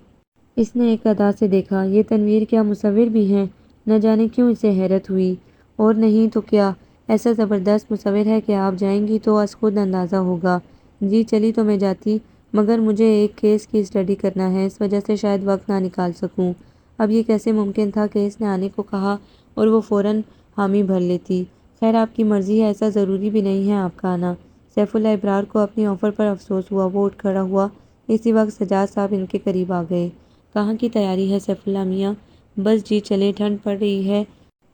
اس نے ایک ادا سے دیکھا، یہ تنویر کیا مصور بھی ہیں؟ نہ جانے کیوں اسے حیرت ہوئی۔ اور نہیں تو کیا، ایسا زبردست مصور ہے کہ آپ جائیں گی تو از خود اندازہ ہوگا۔ جی چلی تو میں جاتی، مگر مجھے ایک کیس کی اسٹڈی کرنا ہے، اس وجہ سے شاید وقت نہ نکال سکوں۔ اب یہ کیسے ممکن تھا کہ اس نے آنے کو کہا اور وہ فوراً حامی بھر لیتی۔ خیر آپ کی مرضی ہے، ایسا ضروری بھی نہیں ہے آپ کا آنا۔ سیف اللہ ابرار کو اپنی آفر پر افسوس ہوا، وہ اٹھ کھڑا ہوا۔ اسی وقت سجاد صاحب ان کے قریب آ گئے۔ کہاں کی تیاری ہے سیف اللہ میاں؟ بس جی چلے، ٹھنڈ پڑ رہی ہے،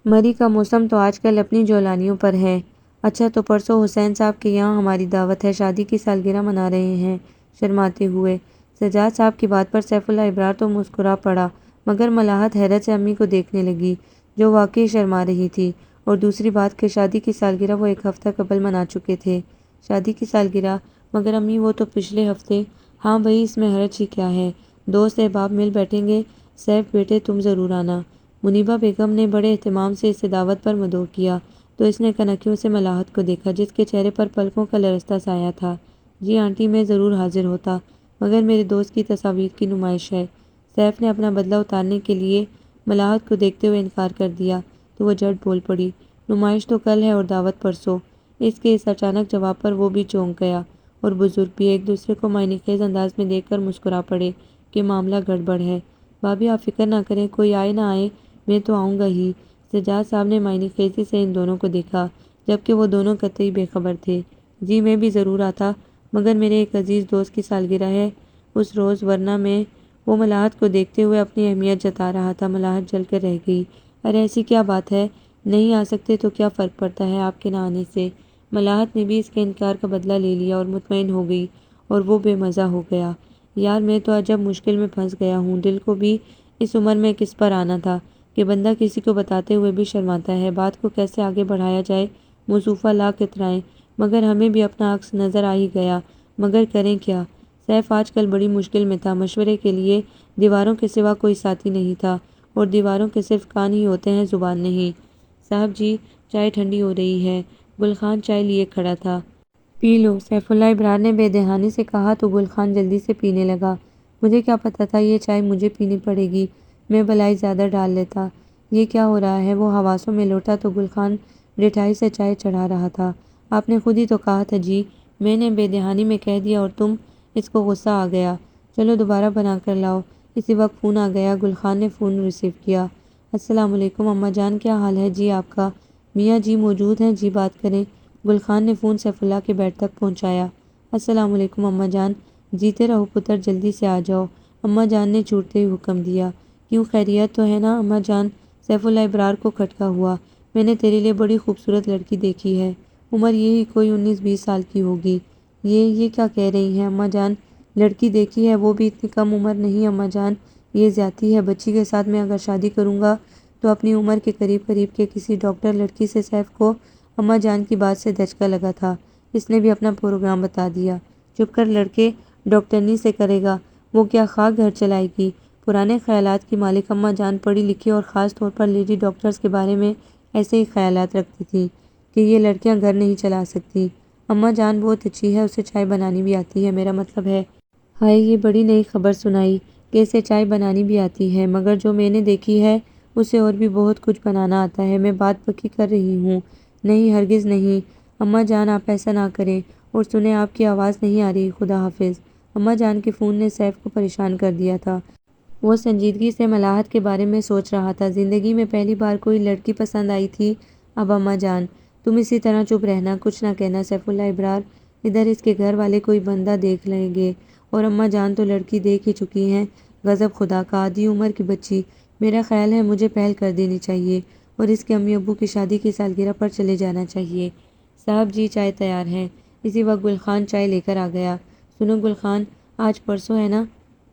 مری کا موسم تو آج کل اپنی جولانیوں پر ہے۔ اچھا تو پرسوں حسین صاحب کے یہاں ہماری دعوت ہے، شادی کی سالگرہ منا رہے ہیں۔ شرماتے ہوئے سجاد صاحب کی بات پر سیف اللہ ابرار تو مسکرا پڑا، مگر ملاحت حیرت سے امی کو دیکھنے لگی جو واقعی شرما رہی تھی۔ اور دوسری بات کہ شادی کی سالگرہ وہ ایک ہفتہ قبل منا چکے تھے۔ شادی کی سالگرہ؟ مگر امی وہ تو پچھلے ہفتے۔ ہاں بھئی، اس میں حرج ہی کیا ہے، دوست احباب مل بیٹھیں گے۔ سیف بیٹے تم ضرور آنا۔ منیبا بیگم نے بڑے اہتمام سے اسے دعوت پر مدعو کیا تو اس نے کنکیوں سے ملاحت کو دیکھا جس کے چہرے پر پلکوں کا لرزتا سایہ تھا۔ جی آنٹی میں ضرور حاضر ہوتا، مگر میرے دوست کی تصاویر کی نمائش ہے۔ سیف نے اپنا بدلہ اتارنے کے لیے ملاحت کو دیکھتے ہوئے انکار کر دیا تو وہ جھٹ بول پڑی، نمائش تو کل ہے اور دعوت پرسوں۔ اس کے اس اچانک جواب پر وہ بھی چونک گیا اور بزرگ بھی ایک دوسرے کو معنی خیز انداز میں دیکھ کر مسکرا پڑے کہ معاملہ گڑبڑ ہے۔ بھابھی آپ فکر نہ کریں، کوئی آئے نہ آئے میں تو آؤں گا ہی۔ سجاد صاحب نے معنی خیزی سے ان دونوں کو دیکھا جبکہ وہ دونوں قطعی بے خبر تھے۔ جی میں بھی ضرور آتا، مگر میرے ایک عزیز دوست کی سالگرہ ہے اس روز، ورنہ میں… وہ ملاحت کو دیکھتے ہوئے اپنی اہمیت جتا رہا تھا۔ ملاحت جل کر رہ گئی۔ ارے ایسی کیا بات ہے، نہیں آ سکتے تو کیا فرق پڑتا ہے آپ کے نہ آنے سے؟ ملاحت نے بھی اس کے انکار کا بدلہ لے لیا اور مطمئن ہو گئی اور وہ بے مزہ ہو گیا۔ یار میں تو عجب مشکل میں پھنس گیا ہوں، دل کو بھی اس عمر میں کس پر آنا تھا کہ بندہ کسی کو بتاتے ہوئے بھی شرماتا ہے، بات کو کیسے آگے بڑھایا جائے۔ مصوفہ لاکھ اترائیں، مگر ہمیں بھی اپنا عکس نظر آ ہی گیا، مگر کریں کیا؟ سیف آج کل بڑی مشکل میں تھا، مشورے کے لیے دیواروں کے سوا کوئی ساتھی نہیں تھا، اور دیواروں کے صرف کان ہی ہوتے ہیں، زبان نہیں۔ صاحب جی چائے ٹھنڈی ہو رہی ہے۔ گل خان چائے لیے کھڑا تھا۔ پی لو، سیف اللہ ابرار نے بے دہانی سے کہا تو گل خان جلدی سے پینے لگا۔ مجھے کیا پتا تھا یہ چائے مجھے پینی پڑے گی، میں بلائی زیادہ ڈال لیتا۔ یہ کیا ہو رہا ہے؟ وہ حواسوں میں لوٹا تو گل خان ڈٹھائی سے چائے چڑھا رہا تھا۔ آپ نے خود ہی تو کہا تھا جی، میں نے بے دہانی میں کہہ دیا اور تم… اس کو غصہ آ گیا۔ چلو دوبارہ بنا کر لاؤ۔ اسی وقت فون آ گیا۔ گل خان نے فون ریسیو کیا۔ السلام علیکم اماں جان، کیا حال ہے جی آپ کا؟ میاں جی موجود ہیں جی، بات کریں۔ گل خان نے فون سیف اللہ کے بیڈ تک پہنچایا۔ السلام علیکم اماں جان۔ جیتے رہو پتر، جلدی سے آ جاؤ، اماں جان نے چوٹتے ہی حکم دیا۔ کیوں خیریت تو ہے نا اماں جان؟ سیف اللہ ابرار کو کھٹکا ہوا۔ میں نے تیرے لیے بڑی خوبصورت لڑکی دیکھی ہے، عمر یہی کوئی 19-20 سال کی ہوگی۔ یہ کیا کہہ رہی ہیں اماں جان؟ لڑکی دیکھی ہے، وہ بھی اتنی کم عمر نہیں اماں جان، یہ زیادتی ہے۔ بچی کے ساتھ میں اگر شادی کروں گا تو اپنی عمر کے قریب قریب کے کسی ڈاکٹر لڑکی سے… سیف کو اماں جان کی بات سے دھچکا لگا تھا، اس نے بھی اپنا پروگرام بتا دیا۔ چپ کر لڑکے، ڈاکٹرنی سے کرے گا؟ وہ کیا خاک گھر چلائے گی؟ پرانے خیالات کی مالک اماں جان پڑھی لکھی اور خاص طور پر لیڈی ڈاکٹرز کے بارے میں ایسے ہی خیالات رکھتی تھی کہ یہ لڑکیاں گھر نہیں چلا سکتی۔ اماں جان بہت اچھی ہے، اسے چائے بنانی بھی آتی ہے، میرا مطلب ہے… ہائے یہ بڑی نئی خبر سنائی کہ اسے چائے بنانی بھی آتی ہے، مگر جو میں نے دیکھی ہے اسے اور بھی بہت کچھ بنانا آتا ہے۔ میں بات پکی کر رہی ہوں۔ نہیں ہرگز نہیں اماں جان، آپ ایسا نہ کریں، اور سنیں آپ کی آواز نہیں آ رہی، خدا حافظ۔ اماں جان کے فون نے سیف کو پریشان کر دیا تھا۔ وہ سنجیدگی سے ملاحت کے بارے میں سوچ رہا تھا۔ زندگی میں پہلی بار کوئی لڑکی پسند آئی تھی۔ اب اماں جان، تم اسی طرح چپ رہنا، کچھ نہ کہنا۔ سیف اللہ ابرار، ادھر اس کے گھر والے کوئی بندہ دیکھ لیں گے، اور اماں جان تو لڑکی دیکھ ہی چکی ہیں۔ غضب خدا کا، آدھی عمر کی بچی۔ میرا خیال ہے مجھے پہل کر دینی چاہیے اور اس کے امی ابو کی شادی کی سالگرہ پر چلے جانا چاہیے۔ صاحب جی، چائے تیار ہے۔ اسی وقت گل خان چائے لے کر آ گیا۔ سنو گل خان، آج پرسوں ہے نا؟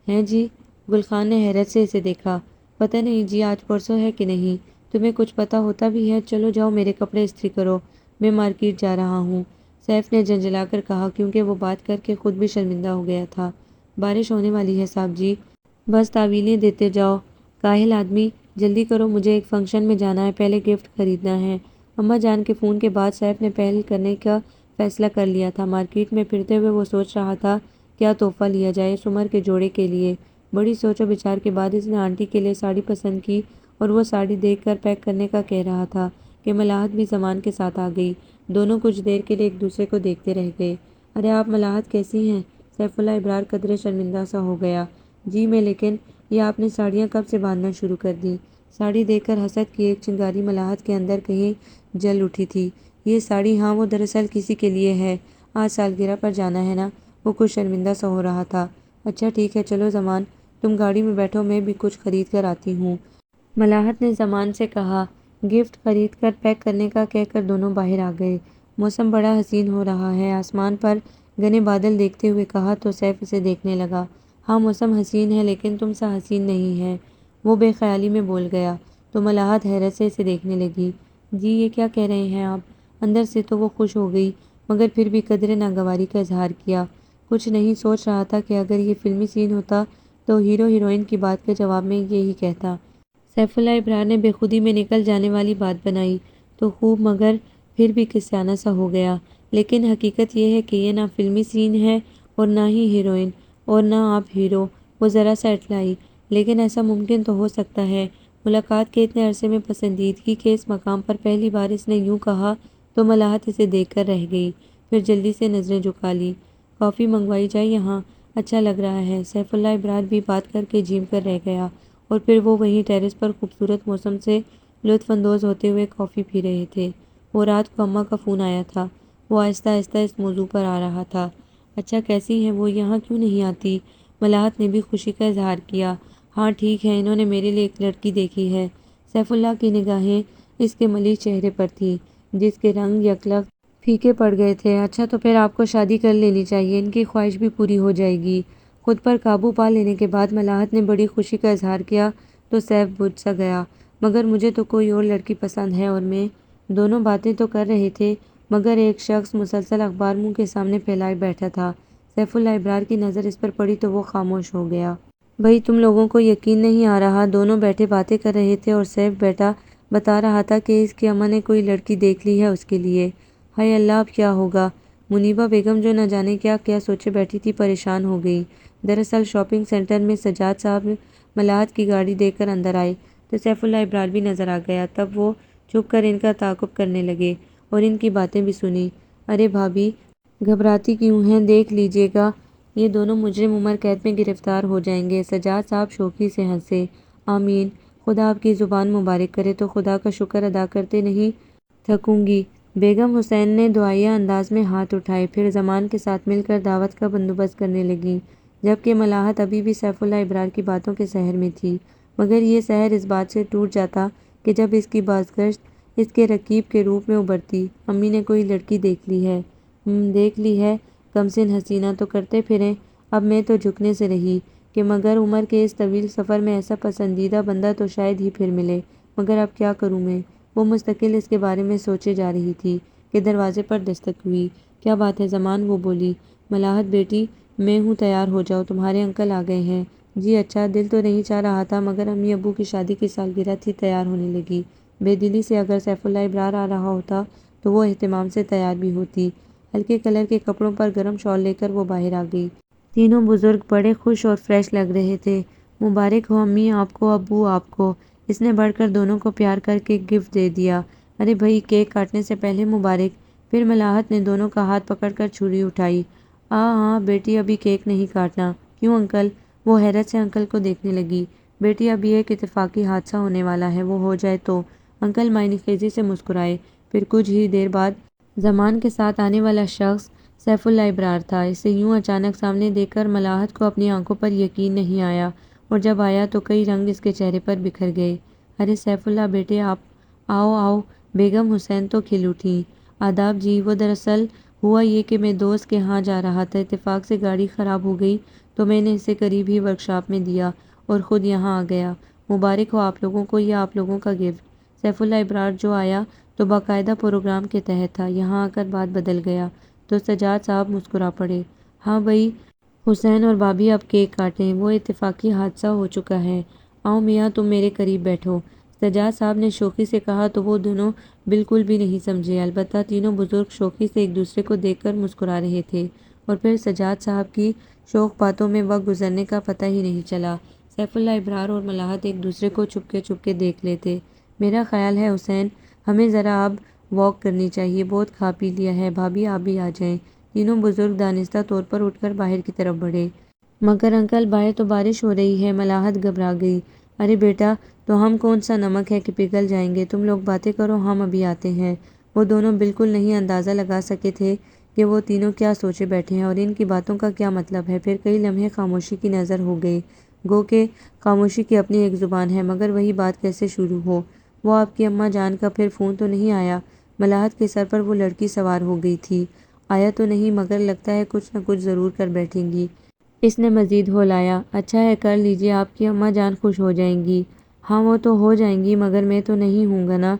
ہیں جی؟ گل خان نے حیرت سے اسے دیکھا۔ پتہ نہیں جی، آج پرسوں ہے کہ نہیں۔ تمہیں کچھ پتہ ہوتا بھی ہے؟ چلو جاؤ میرے کپڑے استری کرو، میں مارکیٹ جا رہا ہوں، سیف نے جھنجھلا کر کہا، کیونکہ وہ بات کر کے خود بھی شرمندہ ہو گیا تھا۔ بارش ہونے والی ہے صاحب جی، بس تعویلیں دیتے جاؤ، کاہل آدمی، جلدی کرو، مجھے ایک فنکشن میں جانا ہے، پہلے گفٹ خریدنا ہے۔ اماں جان کے فون کے بعد سیف نے پہل کرنے کا فیصلہ کر لیا تھا۔ مارکیٹ میں پھرتے ہوئے وہ سوچ رہا تھا کیا تحفہ لیا جائے اس عمر کے جوڑے کے لیے۔ بڑی سوچ و بچار کے بعد اس نے آنٹی کے لیے ساڑی پسند کی اور وہ ساڑی دیکھ کر پیک کرنے کا کہہ رہا تھا کہ ملاحت بھی زمان کے ساتھ آ گئی۔ دونوں کچھ دیر کے لیے ایک دوسرے کو دیکھتے رہ گئے۔ ارے آپ ملاحت کیسی ہیں؟ سیف اللہ ابرار قدرے شرمندہ سا ہو گیا۔ جی میں، لیکن یہ آپ نے ساڑیاں کب سے باندھنا شروع کر دیں؟ ساڑی دیکھ کر حسد کی ایک چنگاری ملاحت کے اندر کہیں جل اٹھی تھی۔ یہ ساڑی؟ ہاں، وہ دراصل کسی کے لیے ہے، آج سالگرہ پر جانا ہے نا۔ وہ کچھ شرمندہ سا ہو رہا تھا۔ اچھا ٹھیک ہے، چلو زمان، تم گاڑی میں بیٹھو، میں بھی کچھ خرید کر آتی ہوں، ملاحت نے زمان سے کہا۔ گفٹ خرید کر پیک کرنے کا کہہ کر دونوں باہر آ گئے۔ موسم بڑا حسین ہو رہا ہے، آسمان پر گھنے بادل دیکھتے ہوئے کہا تو سیف اسے دیکھنے لگا۔ ہاں موسم حسین ہے، لیکن تم سا حسین نہیں ہے، وہ بے خیالی میں بول گیا۔ تو ملاحت حیرت سے اسے دیکھنے لگی۔ جی یہ کیا کہہ رہے ہیں آپ؟ اندر سے تو وہ خوش ہو گئی، مگر پھر بھی قدرے ناگواری کا اظہار کیا۔ کچھ نہیں، سوچ رہا تھا کہ اگر یہ فلمی سین ہوتا تو ہیرو ہیروئن کی بات کے جواب میں یہی کہتا۔ سیف اللہ ابرار نے بے خودی میں نکل جانے والی بات بنائی تو خوب، مگر پھر بھی قصیانہ سا ہو گیا۔ لیکن حقیقت یہ ہے کہ یہ نہ فلمی سین ہے اور نہ ہی ہیروئن اور نہ آپ ہیرو، وہ ذرا سا اٹھلائی۔ لیکن ایسا ممکن تو ہو سکتا ہے۔ ملاقات کے اتنے عرصے میں پسندیدگی کے اس مقام پر پہلی بار اس نے یوں کہا تو ملاحت اسے دیکھ کر رہ گئی، پھر جلدی سے نظریں جھکا لی۔ کافی منگوائی جائے یہاں؟ اچھا لگ رہا ہے۔ سیف اللہ ابرار بھی بات کر کے جھیم کر رہ گیا، اور پھر وہ وہیں ٹیرس پر خوبصورت موسم سے لطف اندوز ہوتے ہوئے کافی پی رہے تھے۔ وہ رات کو اماں کا فون آیا تھا، وہ آہستہ آہستہ اس موضوع پر آ رہا تھا۔ اچھا کیسی ہیں وہ، یہاں کیوں نہیں آتی؟ ملاحت نے بھی خوشی کا اظہار کیا۔ ہاں ٹھیک ہے، انہوں نے میرے لیے ایک لڑکی دیکھی ہے۔ سیف اللہ کی نگاہیں اس کے ملیح چہرے پر تھیں جس کے رنگ یکلخت پھیکے پڑ گئے تھے۔ اچھا تو پھر آپ کو شادی کر لینی چاہیے، ان کی خواہش بھی پوری ہو جائے گی۔ خود پر قابو پا لینے کے بعد ملاحت نے بڑی خوشی کا اظہار کیا تو سیف بجھ سا گیا۔ مگر مجھے تو کوئی اور لڑکی پسند ہے اور میں، دونوں باتیں تو کر رہے تھے مگر ایک شخص مسلسل اخبار منہ کے سامنے پھیلائے بیٹھا تھا۔ سیف اللہ ابرار کی نظر اس پر پڑی تو وہ خاموش ہو گیا۔ بھئی تم لوگوں کو یقین نہیں آ رہا؟ دونوں بیٹھے باتیں کر رہے تھے اور سیف بیٹا بتا رہا تھا کہ اس کی اماں نے کوئی لڑکی دیکھ لی ہے اس کے لیے۔ ہائے اللہ، اب کیا ہوگا؟ منیبہ بیگم جو نہ جانے کیا کیا سوچے بیٹھی تھی، پریشان ہو گئی۔ دراصل شاپنگ سینٹر میں سجاد صاحب ملاحت کی گاڑی دیکھ کر اندر آئے تو سیف اللہ ابرار بھی نظر آ گیا۔ تب وہ چھپ کر ان کا تعاقب کرنے لگے اور ان کی باتیں بھی سنی۔ ارے بھابھی، گھبراتی کیوں ہیں؟ دیکھ لیجیے گا، یہ دونوں مجرم عمر قید میں گرفتار ہو جائیں گے۔ سجاد صاحب شوخی سے ہنسے۔ آمین، خدا آپ کی زبان مبارک کرے، تو خدا کا شکر ادا کرتے نہیں تھکوں گی۔ بیگم حسین نے دعائیہ انداز میں ہاتھ اٹھائے، پھر زمان کے ساتھ مل کر دعوت کا بندوبست کرنے لگیں، جبکہ ملاحت ابھی بھی سیف اللہ ابرار کی باتوں کے سحر میں تھی۔ مگر یہ سحر اس بات سے ٹوٹ جاتا کہ جب اس کی بازگشت اس کے رقیب کے روپ میں ابھرتی۔ امی نے کوئی لڑکی دیکھ لی ہے؟ دیکھ لی ہے، کمسن حسینہ تو کرتے پھریں۔ اب میں تو جھکنے سے رہی کہ مگر عمر کے اس طویل سفر میں ایسا پسندیدہ بندہ تو شاید ہی پھر ملے، مگر اب کیا کروں میں؟ وہ مستقل اس کے بارے میں سوچے جا رہی تھی کہ دروازے پر دستک ہوئی۔ کیا بات ہے زمان؟ وہ بولی۔ ملاحت بیٹی، میں ہوں، تیار ہو جاؤ، تمہارے انکل آ گئے ہیں۔ جی اچھا، دل تو نہیں چاہ رہا تھا مگر امی ابو کی شادی کی سالگرہ تھی، تیار ہونے لگی۔ بے دلی سے اگر سیف اللہ ابرار آ رہا ہوتا تو وہ اہتمام سے تیار بھی ہوتی۔ ہلکے کلر کے کپڑوں پر گرم شال لے کر وہ باہر آ گئی۔ تینوں بزرگ بڑے خوش اور فریش لگ رہے تھے۔ مبارک ہو امی آپ کو، ابو آپ کو، اس نے بڑھ کر دونوں کو پیار کر کے گفٹ دے دیا۔ ارے بھائی، کیک کاٹنے سے پہلے مبارک۔ پھر ملاحت نے دونوں کا ہاتھ پکڑ کر چھری اٹھائی۔ ہاں ہاں بیٹی ابھی کیک نہیں کاٹنا۔ کیوں انکل؟ وہ حیرت سے انکل کو دیکھنے لگی۔ بیٹی ابھی ایک اتفاقی حادثہ ہونے والا ہے، وہ ہو جائے تو۔ انکل معنی خیزی سے مسکرائے۔ پھر کچھ ہی دیر بعد زمان کے ساتھ آنے والا شخص سیف اللہ ابرار تھا۔ اسے یوں اچانک سامنے دیکھ کر ملاحت کو اپنی آنکھوں پر یقین نہیں آیا، اور جب آیا تو کئی رنگ اس کے چہرے پر بکھر گئے۔ ارے سیف اللہ بیٹے آپ، آؤ آؤ۔ بیگم حسین تو کھل اٹھیں۔ آداب جی، وہ دراصل ہوا یہ کہ میں دوست کے ہاں جا رہا تھا، اتفاق سے گاڑی خراب ہو گئی تو میں نے اسے قریب ہی ورکشاپ میں دیا اور خود یہاں آ گیا۔ مبارک ہو آپ لوگوں کو، یہ آپ لوگوں کا گفٹ۔ سیف اللہ ابرار جو آیا تو باقاعدہ پروگرام کے تحت تھا، یہاں آ کر بات بدل گیا تو سجاد صاحب مسکرا پڑے۔ ہاں بھائی حسین اور بھابھی اب کیک کاٹیں، وہ اتفاقی حادثہ ہو چکا ہے۔ آؤ میاں تم میرے قریب بیٹھو، سجاد صاحب نے شوخی سے کہا تو وہ دونوں بالکل بھی نہیں سمجھے، البتہ تینوں بزرگ شوخی سے ایک دوسرے کو دیکھ کر مسکرا رہے تھے، اور پھر سجاد صاحب کی شوخ باتوں میں وقت گزرنے کا پتہ ہی نہیں چلا۔ سیف اللہ ابرار اور ملاحت ایک دوسرے کو چپکے دیکھ لیتے۔ میرا خیال ہے حسین ہمیں ذرا اب واک کرنی چاہیے، بہت کھا پی لیا ہے، بھابھی آپ بھی آ جائیں۔ تینوں بزرگ دانستہ طور پر اٹھ کر باہر کی طرف بڑھے۔ مگر انکل باہر تو بارش ہو رہی ہے، ملاحت گھبرا گئی۔ ارے بیٹا تو ہم کون سا نمک ہے کہ پگھل جائیں گے، تم لوگ باتیں کرو، ہم ابھی آتے ہیں۔ وہ دونوں بالکل نہیں اندازہ لگا سکے تھے کہ وہ تینوں کیا سوچے بیٹھے ہیں اور ان کی باتوں کا کیا مطلب ہے۔ پھر کئی لمحے خاموشی کی نظر ہو گئے، گو کہ خاموشی کی اپنی ایک زبان ہے، مگر وہی بات کیسے شروع ہو؟ وہ آپ کی اماں جان کا پھر فون تو نہیں آیا؟ ملاحت کے سر پر وہ لڑکی سوار ہو گئی تھی۔ آیا تو نہیں، مگر لگتا ہے کچھ نہ کچھ ضرور کر بیٹھیں گی، اس نے مزید ہلایا۔ اچھا ہے کر لیجیے، آپ کی اماں جان خوش ہو جائیں گی۔ ہاں وہ تو ہو جائیں گی، مگر میں تو نہیں ہوں گا نا۔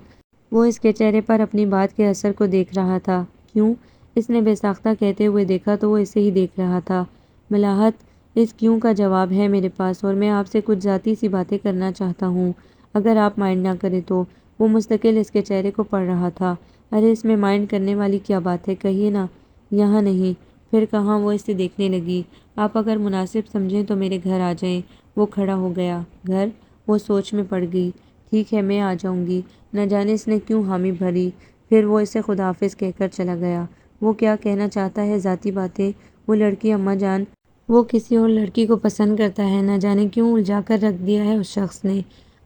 وہ اس کے چہرے پر اپنی بات کے اثر کو دیکھ رہا تھا۔ کیوں؟ اس نے بے ساختہ کہتے ہوئے دیکھا تو وہ اسے ہی دیکھ رہا تھا۔ ملاحت اس کیوں کا جواب ہے میرے پاس، اور میں آپ سے کچھ ذاتی سی باتیں کرنا چاہتا ہوں، اگر آپ مائنڈ نہ کریں تو۔ وہ مستقل اس کے چہرے کو پڑھ رہا تھا۔ ارے اس میں مائنڈ کرنے والی کیا بات ہے، کہیے نا۔ یہاں نہیں، پھر کہاں؟ وہ اسے دیکھنے لگی۔ آپ اگر مناسب سمجھیں تو میرے گھر آ جائیں۔ وہ کھڑا ہو گیا۔ گھر؟ وہ سوچ میں پڑ گئی۔ ٹھیک ہے میں آ جاؤں گی۔ نہ جانے اس نے کیوں حامی بھری، پھر وہ اسے خداحافظ کہہ کر چلا گیا۔ وہ کیا کہنا چاہتا ہے، ذاتی باتیں؟ وہ لڑکی اماں جان، وہ کسی اور لڑکی کو پسند کرتا ہے، نہ جانے کیوں الجھا کر رکھ دیا ہے اس شخص نے۔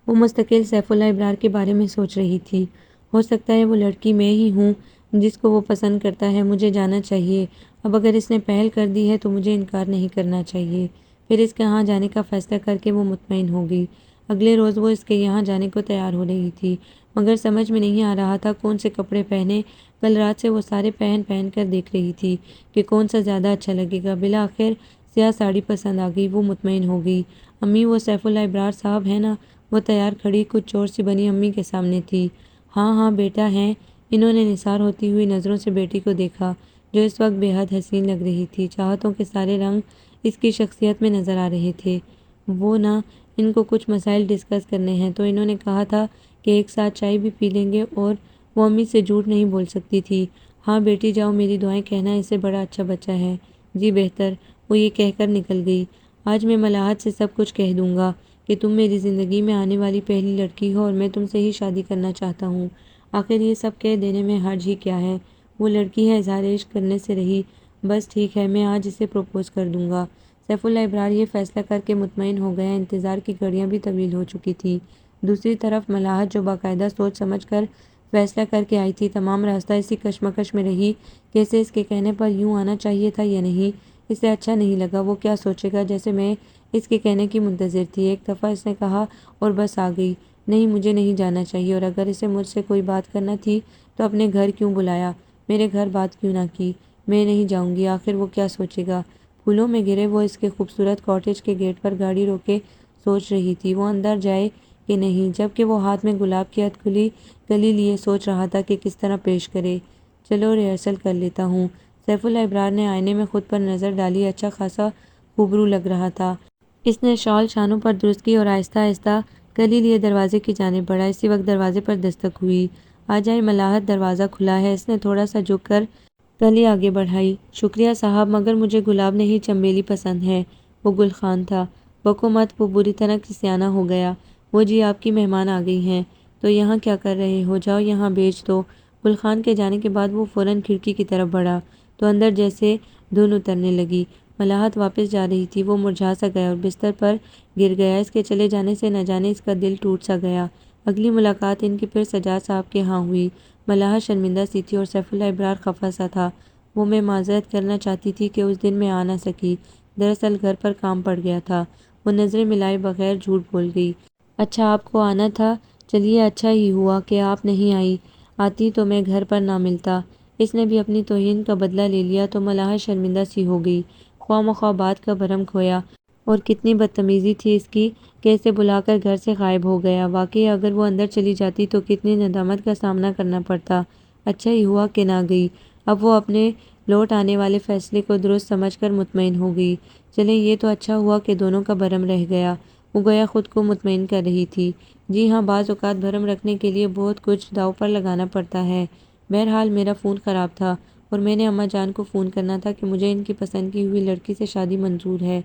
وہ مستقل سیف اللہ ابرار کے بارے میں سوچ رہی تھی۔ ہو سکتا ہے وہ لڑکی میں ہی ہوں جس کو وہ پسند کرتا ہے، مجھے جانا چاہیے۔ اب اگر اس نے پہل کر دی ہے تو مجھے انکار نہیں کرنا چاہیے۔ پھر اس کے یہاں جانے کا فیصلہ کر کے وہ مطمئن ہو گئی۔ اگلے روز وہ اس کے یہاں جانے کو تیار ہو رہی تھی، مگر سمجھ میں نہیں آ رہا تھا کون سے کپڑے پہنے۔ کل رات سے وہ سارے پہن کر دیکھ رہی تھی کہ کون سا زیادہ اچھا لگے گا۔ بالآخر سیاہ ساڑی پسند آ گئی، وہ مطمئن ہو گئی۔ امی وہ سیف اللہ ابرار صاحب ہیں نا؟ وہ تیار کھڑی کچھ چور سی بنی امی کے سامنے تھی۔ ہاں ہاں بیٹا ہیں۔ انہوں نے نثار ہوتی ہوئی نظروں سے بیٹی کو دیکھا جو اس وقت بے حد حسین لگ رہی تھی۔ چاہتوں کے سارے رنگ اس کی شخصیت میں نظر آ رہے تھے۔ وہ نا ان کو کچھ مسائل ڈسکس کرنے ہیں تو انہوں نے کہا تھا کہ ایک ساتھ چائے بھی پی لیں گے، اور وہ امی سے جھوٹ نہیں بول سکتی تھی۔ ہاں بیٹی جاؤ، میری دعائیں کہنا اسے بڑا اچھا بچہ ہے۔ جی بہتر، وہ یہ کہہ کر نکل گئی۔ آج میں ملاحت سے سب کچھ کہہ دوں گا کہ تم میری زندگی میں آنے والی پہلی لڑکی ہو اور میں تم سے ہی شادی کرنا چاہتا ہوں۔ آخر یہ سب کہہ دینے میں حرج ہی کیا ہے؟ وہ لڑکی ہے اظہار عشق کرنے سے رہی۔ بس ٹھیک ہے، میں آج اسے پروپوز کر دوں گا۔ سیف اللہ ابرار یہ فیصلہ کر کے مطمئن ہو گیا۔ انتظار کی گھڑیاں بھی طویل ہو چکی تھیں۔ دوسری طرف ملاحت جو باقاعدہ سوچ سمجھ کر فیصلہ کر کے آئی تھی، تمام راستہ اسی کشمکش میں رہی کہ اسے اس کے کہنے پر یوں آنا چاہیے تھا یا نہیں۔ اسے اچھا نہیں لگا، وہ کیا سوچے گا، جیسے میں اس کے کہنے کی منتظر تھی۔ ایک دفعہ اس نے کہا اور بس آ گئی، نہیں مجھے نہیں جانا چاہیے، اور اگر اسے مجھ سے کوئی بات کرنا تھی تو اپنے گھر کیوں بلایا، میرے گھر بات کیوں نہ کی۔ میں نہیں جاؤں گی، آخر وہ کیا سوچے گا۔ پھولوں میں گرے وہ اس کے خوبصورت کاٹیج کے گیٹ پر گاڑی روکے سوچ رہی تھی وہ اندر جائے کہ نہیں، جبکہ وہ ہاتھ میں گلاب کی ہتھکلی کلی لیے سوچ رہا تھا کہ کس طرح پیش کرے۔ چلو ریہرسل کر لیتا ہوں۔ سیف اللہ ابرار نے آئینے میں خود پر نظر ڈالی، اچھا خاصا خوبرو لگ رہا تھا۔ اس نے شال شانوں پر درست کی اور آہستہ آہستہ کلی لیے دروازے کی جانب بڑھا۔ اسی وقت دروازے پر دستک ہوئی۔ آ جائیں ملاحت، دروازہ کھلا ہے۔ اس نے تھوڑا سا جھک کر کلی آگے بڑھائی۔ شکریہ صاحب، مگر مجھے گلاب نہیں چنبیلی پسند ہے۔ وہ گل خان تھا۔ بکو مت، وہ بری طرح کسیانہ ہو گیا۔ وہ جی آپ کی مہمان آ گئی ہیں، تو یہاں کیا کر رہے ہو، جاؤ یہاں بیچ دو۔ گل خان کے جانے کے بعد وہ فوراً کھڑکی کی طرف بڑھا تو اندر جیسے دھن اترنے لگی۔ ملاحت واپس جا رہی تھی، وہ مرجھا سا گیا اور بستر پر گر گیا۔ اس کے چلے جانے سے نہ جانے اس کا دل ٹوٹ سا گیا۔ اگلی ملاقات ان کی پھر سجاد صاحب کے ہاں ہوئی۔ ملاحت شرمندہ سی تھی اور سیف اللہ ابرار خفا سا تھا۔ وہ میں معذرت کرنا چاہتی تھی کہ اس دن میں آ نہ سکی، دراصل گھر پر کام پڑ گیا تھا۔ وہ نظریں ملائے بغیر جھوٹ بول گئی۔ اچھا آپ کو آنا تھا؟ چلیے اچھا ہی ہوا کہ آپ نہیں آئی، آتی تو میں گھر پر نہ ملتا۔ اس نے بھی اپنی توہین کا بدلہ لے لیا تو ملاحت شرمندہ سی ہو گئی۔ خواہ مخواہ بات کا بھرم کھویا اور کتنی بدتمیزی تھی اس کی کہ اسے بلا کر گھر سے غائب ہو گیا۔ واقعی اگر وہ اندر چلی جاتی تو کتنی ندامت کا سامنا کرنا پڑتا۔ اچھا ہی ہوا کہ نہ گئی۔ اب وہ اپنے لوٹ آنے والے فیصلے کو درست سمجھ کر مطمئن ہو گئی۔ چلیں یہ تو اچھا ہوا کہ دونوں کا بھرم رہ گیا۔ وہ گویا خود کو مطمئن کر رہی تھی۔ جی ہاں، بعض اوقات بھرم رکھنے کے لیے بہت کچھ داؤ پر لگانا پڑتا ہے۔ بہرحال میرا فون خراب تھا اور میں نے اماں جان کو فون کرنا تھا کہ مجھے ان کی پسند کی ہوئی لڑکی سے شادی منظور ہے،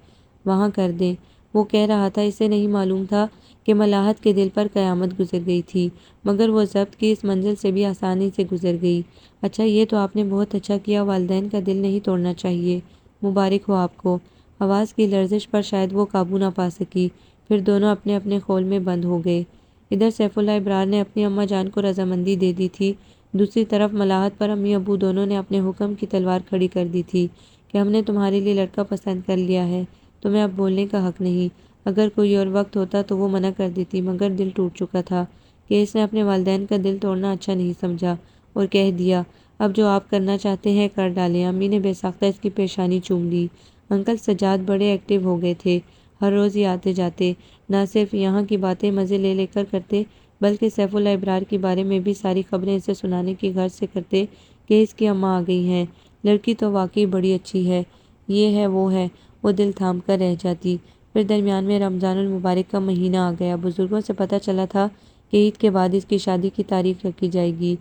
وہاں کر دیں۔ وہ کہہ رہا تھا اسے نہیں معلوم تھا کہ ملاحت کے دل پر قیامت گزر گئی تھی، مگر وہ ضبط کی اس منزل سے بھی آسانی سے گزر گئی۔ اچھا یہ تو آپ نے بہت اچھا کیا، والدین کا دل نہیں توڑنا چاہیے۔ مبارک ہو آپ کو۔ آواز کی لرزش پر شاید وہ قابو نہ پا سکی، پھر دونوں اپنے اپنے خول میں بند ہو گئے۔ ادھر سیف اللہ ابرار نے اپنی اماں جان کو رضامندی دے دی تھی، دوسری طرف ملاحت پر امی ابو دونوں نے اپنے حکم کی تلوار کھڑی کر دی تھی کہ ہم نے تمہارے لیے لڑکا پسند کر لیا ہے، تمہیں اب بولنے کا حق نہیں۔ اگر کوئی اور وقت ہوتا تو وہ منع کر دیتی، مگر دل ٹوٹ چکا تھا کہ اس نے اپنے والدین کا دل توڑنا اچھا نہیں سمجھا اور کہہ دیا اب جو آپ کرنا چاہتے ہیں کر ڈالیں۔ امی نے بے ساختہ اس کی پیشانی چوم لی۔ انکل سجاد بڑے ایکٹیو ہو گئے تھے، ہر روز ہی آتے جاتے، نہ صرف یہاں کی باتیں مزے لے لے کر کرتے بلکہ سیف اللہ ابرار کے بارے میں بھی ساری خبریں اسے سنانے کی غرض سے کرتے کہ اس کی اماں آ گئی ہیں، لڑکی تو واقعی بڑی اچھی ہے، یہ ہے وہ ہے۔ وہ دل تھام کر رہ جاتی۔ پھر درمیان میں رمضان المبارک کا مہینہ آ گیا۔ بزرگوں سے پتہ چلا تھا کہ عید کے بعد اس کی شادی کی تاریخ رکھی جائے گی۔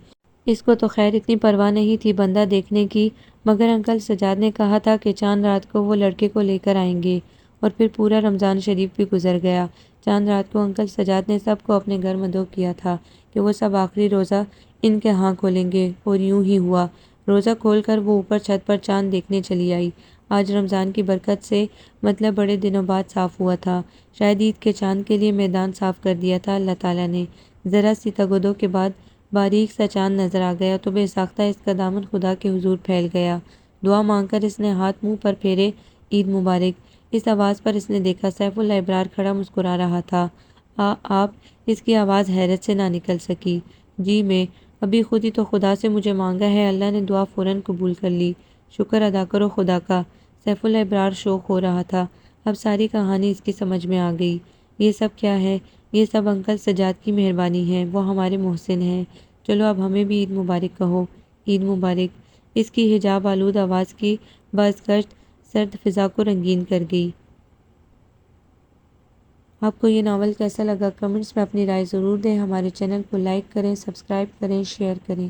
اس کو تو خیر اتنی پرواہ نہیں تھی بندہ دیکھنے کی، مگر انکل سجاد نے کہا تھا کہ چاند رات کو وہ لڑکے کو لے کر آئیں گے، اور پھر پورا رمضان شریف بھی گزر گیا۔ چاند رات کو انکل سجاد نے سب کو اپنے گھر مدعو کیا تھا کہ وہ سب آخری روزہ ان کے ہاں کھولیں گے، اور یوں ہی ہوا۔ روزہ کھول کر وہ اوپر چھت پر چاند دیکھنے چلی آئی۔ آج رمضان کی برکت سے مطلب بڑے دنوں بعد صاف ہوا تھا، شاید عید کے چاند کے لیے میدان صاف کر دیا تھا اللہ تعالیٰ نے۔ ذرا سی تگودو کے بعد باریک سا چاند نظر آ گیا تو بے ساختہ اس کا دامن خدا کے حضور پھیل گیا۔ دعا مانگ کر اس نے ہاتھ منہ پر پھیرے، عید مبارک۔ اس آواز پر اس نے دیکھا سیف اللہ ابرار کھڑا مسکرا رہا تھا۔ آپ؟ اس کی آواز حیرت سے نہ نکل سکی۔ جی میں ابھی خود ہی تو خدا سے مجھے مانگا ہے، اللہ نے دعا فوراً قبول کر لی، شکر ادا کرو خدا کا۔ سیف اللہ ابرار شوق ہو رہا تھا، اب ساری کہانی اس کی سمجھ میں آ گئی۔ یہ سب کیا ہے؟ یہ سب انکل سجاد کی مہربانی ہے، وہ ہمارے محسن ہیں۔ چلو اب ہمیں بھی عید مبارک کہو۔ عید مبارک۔ اس کی حجاب آلود آواز کی بازگشت سرد فضا کو رنگین کر گئی۔ آپ کو یہ ناول کیسا لگا؟ کمنٹس میں اپنی رائے ضرور دیں۔ ہمارے چینل کو لائک کریں، سبسکرائب کریں، شیئر کریں۔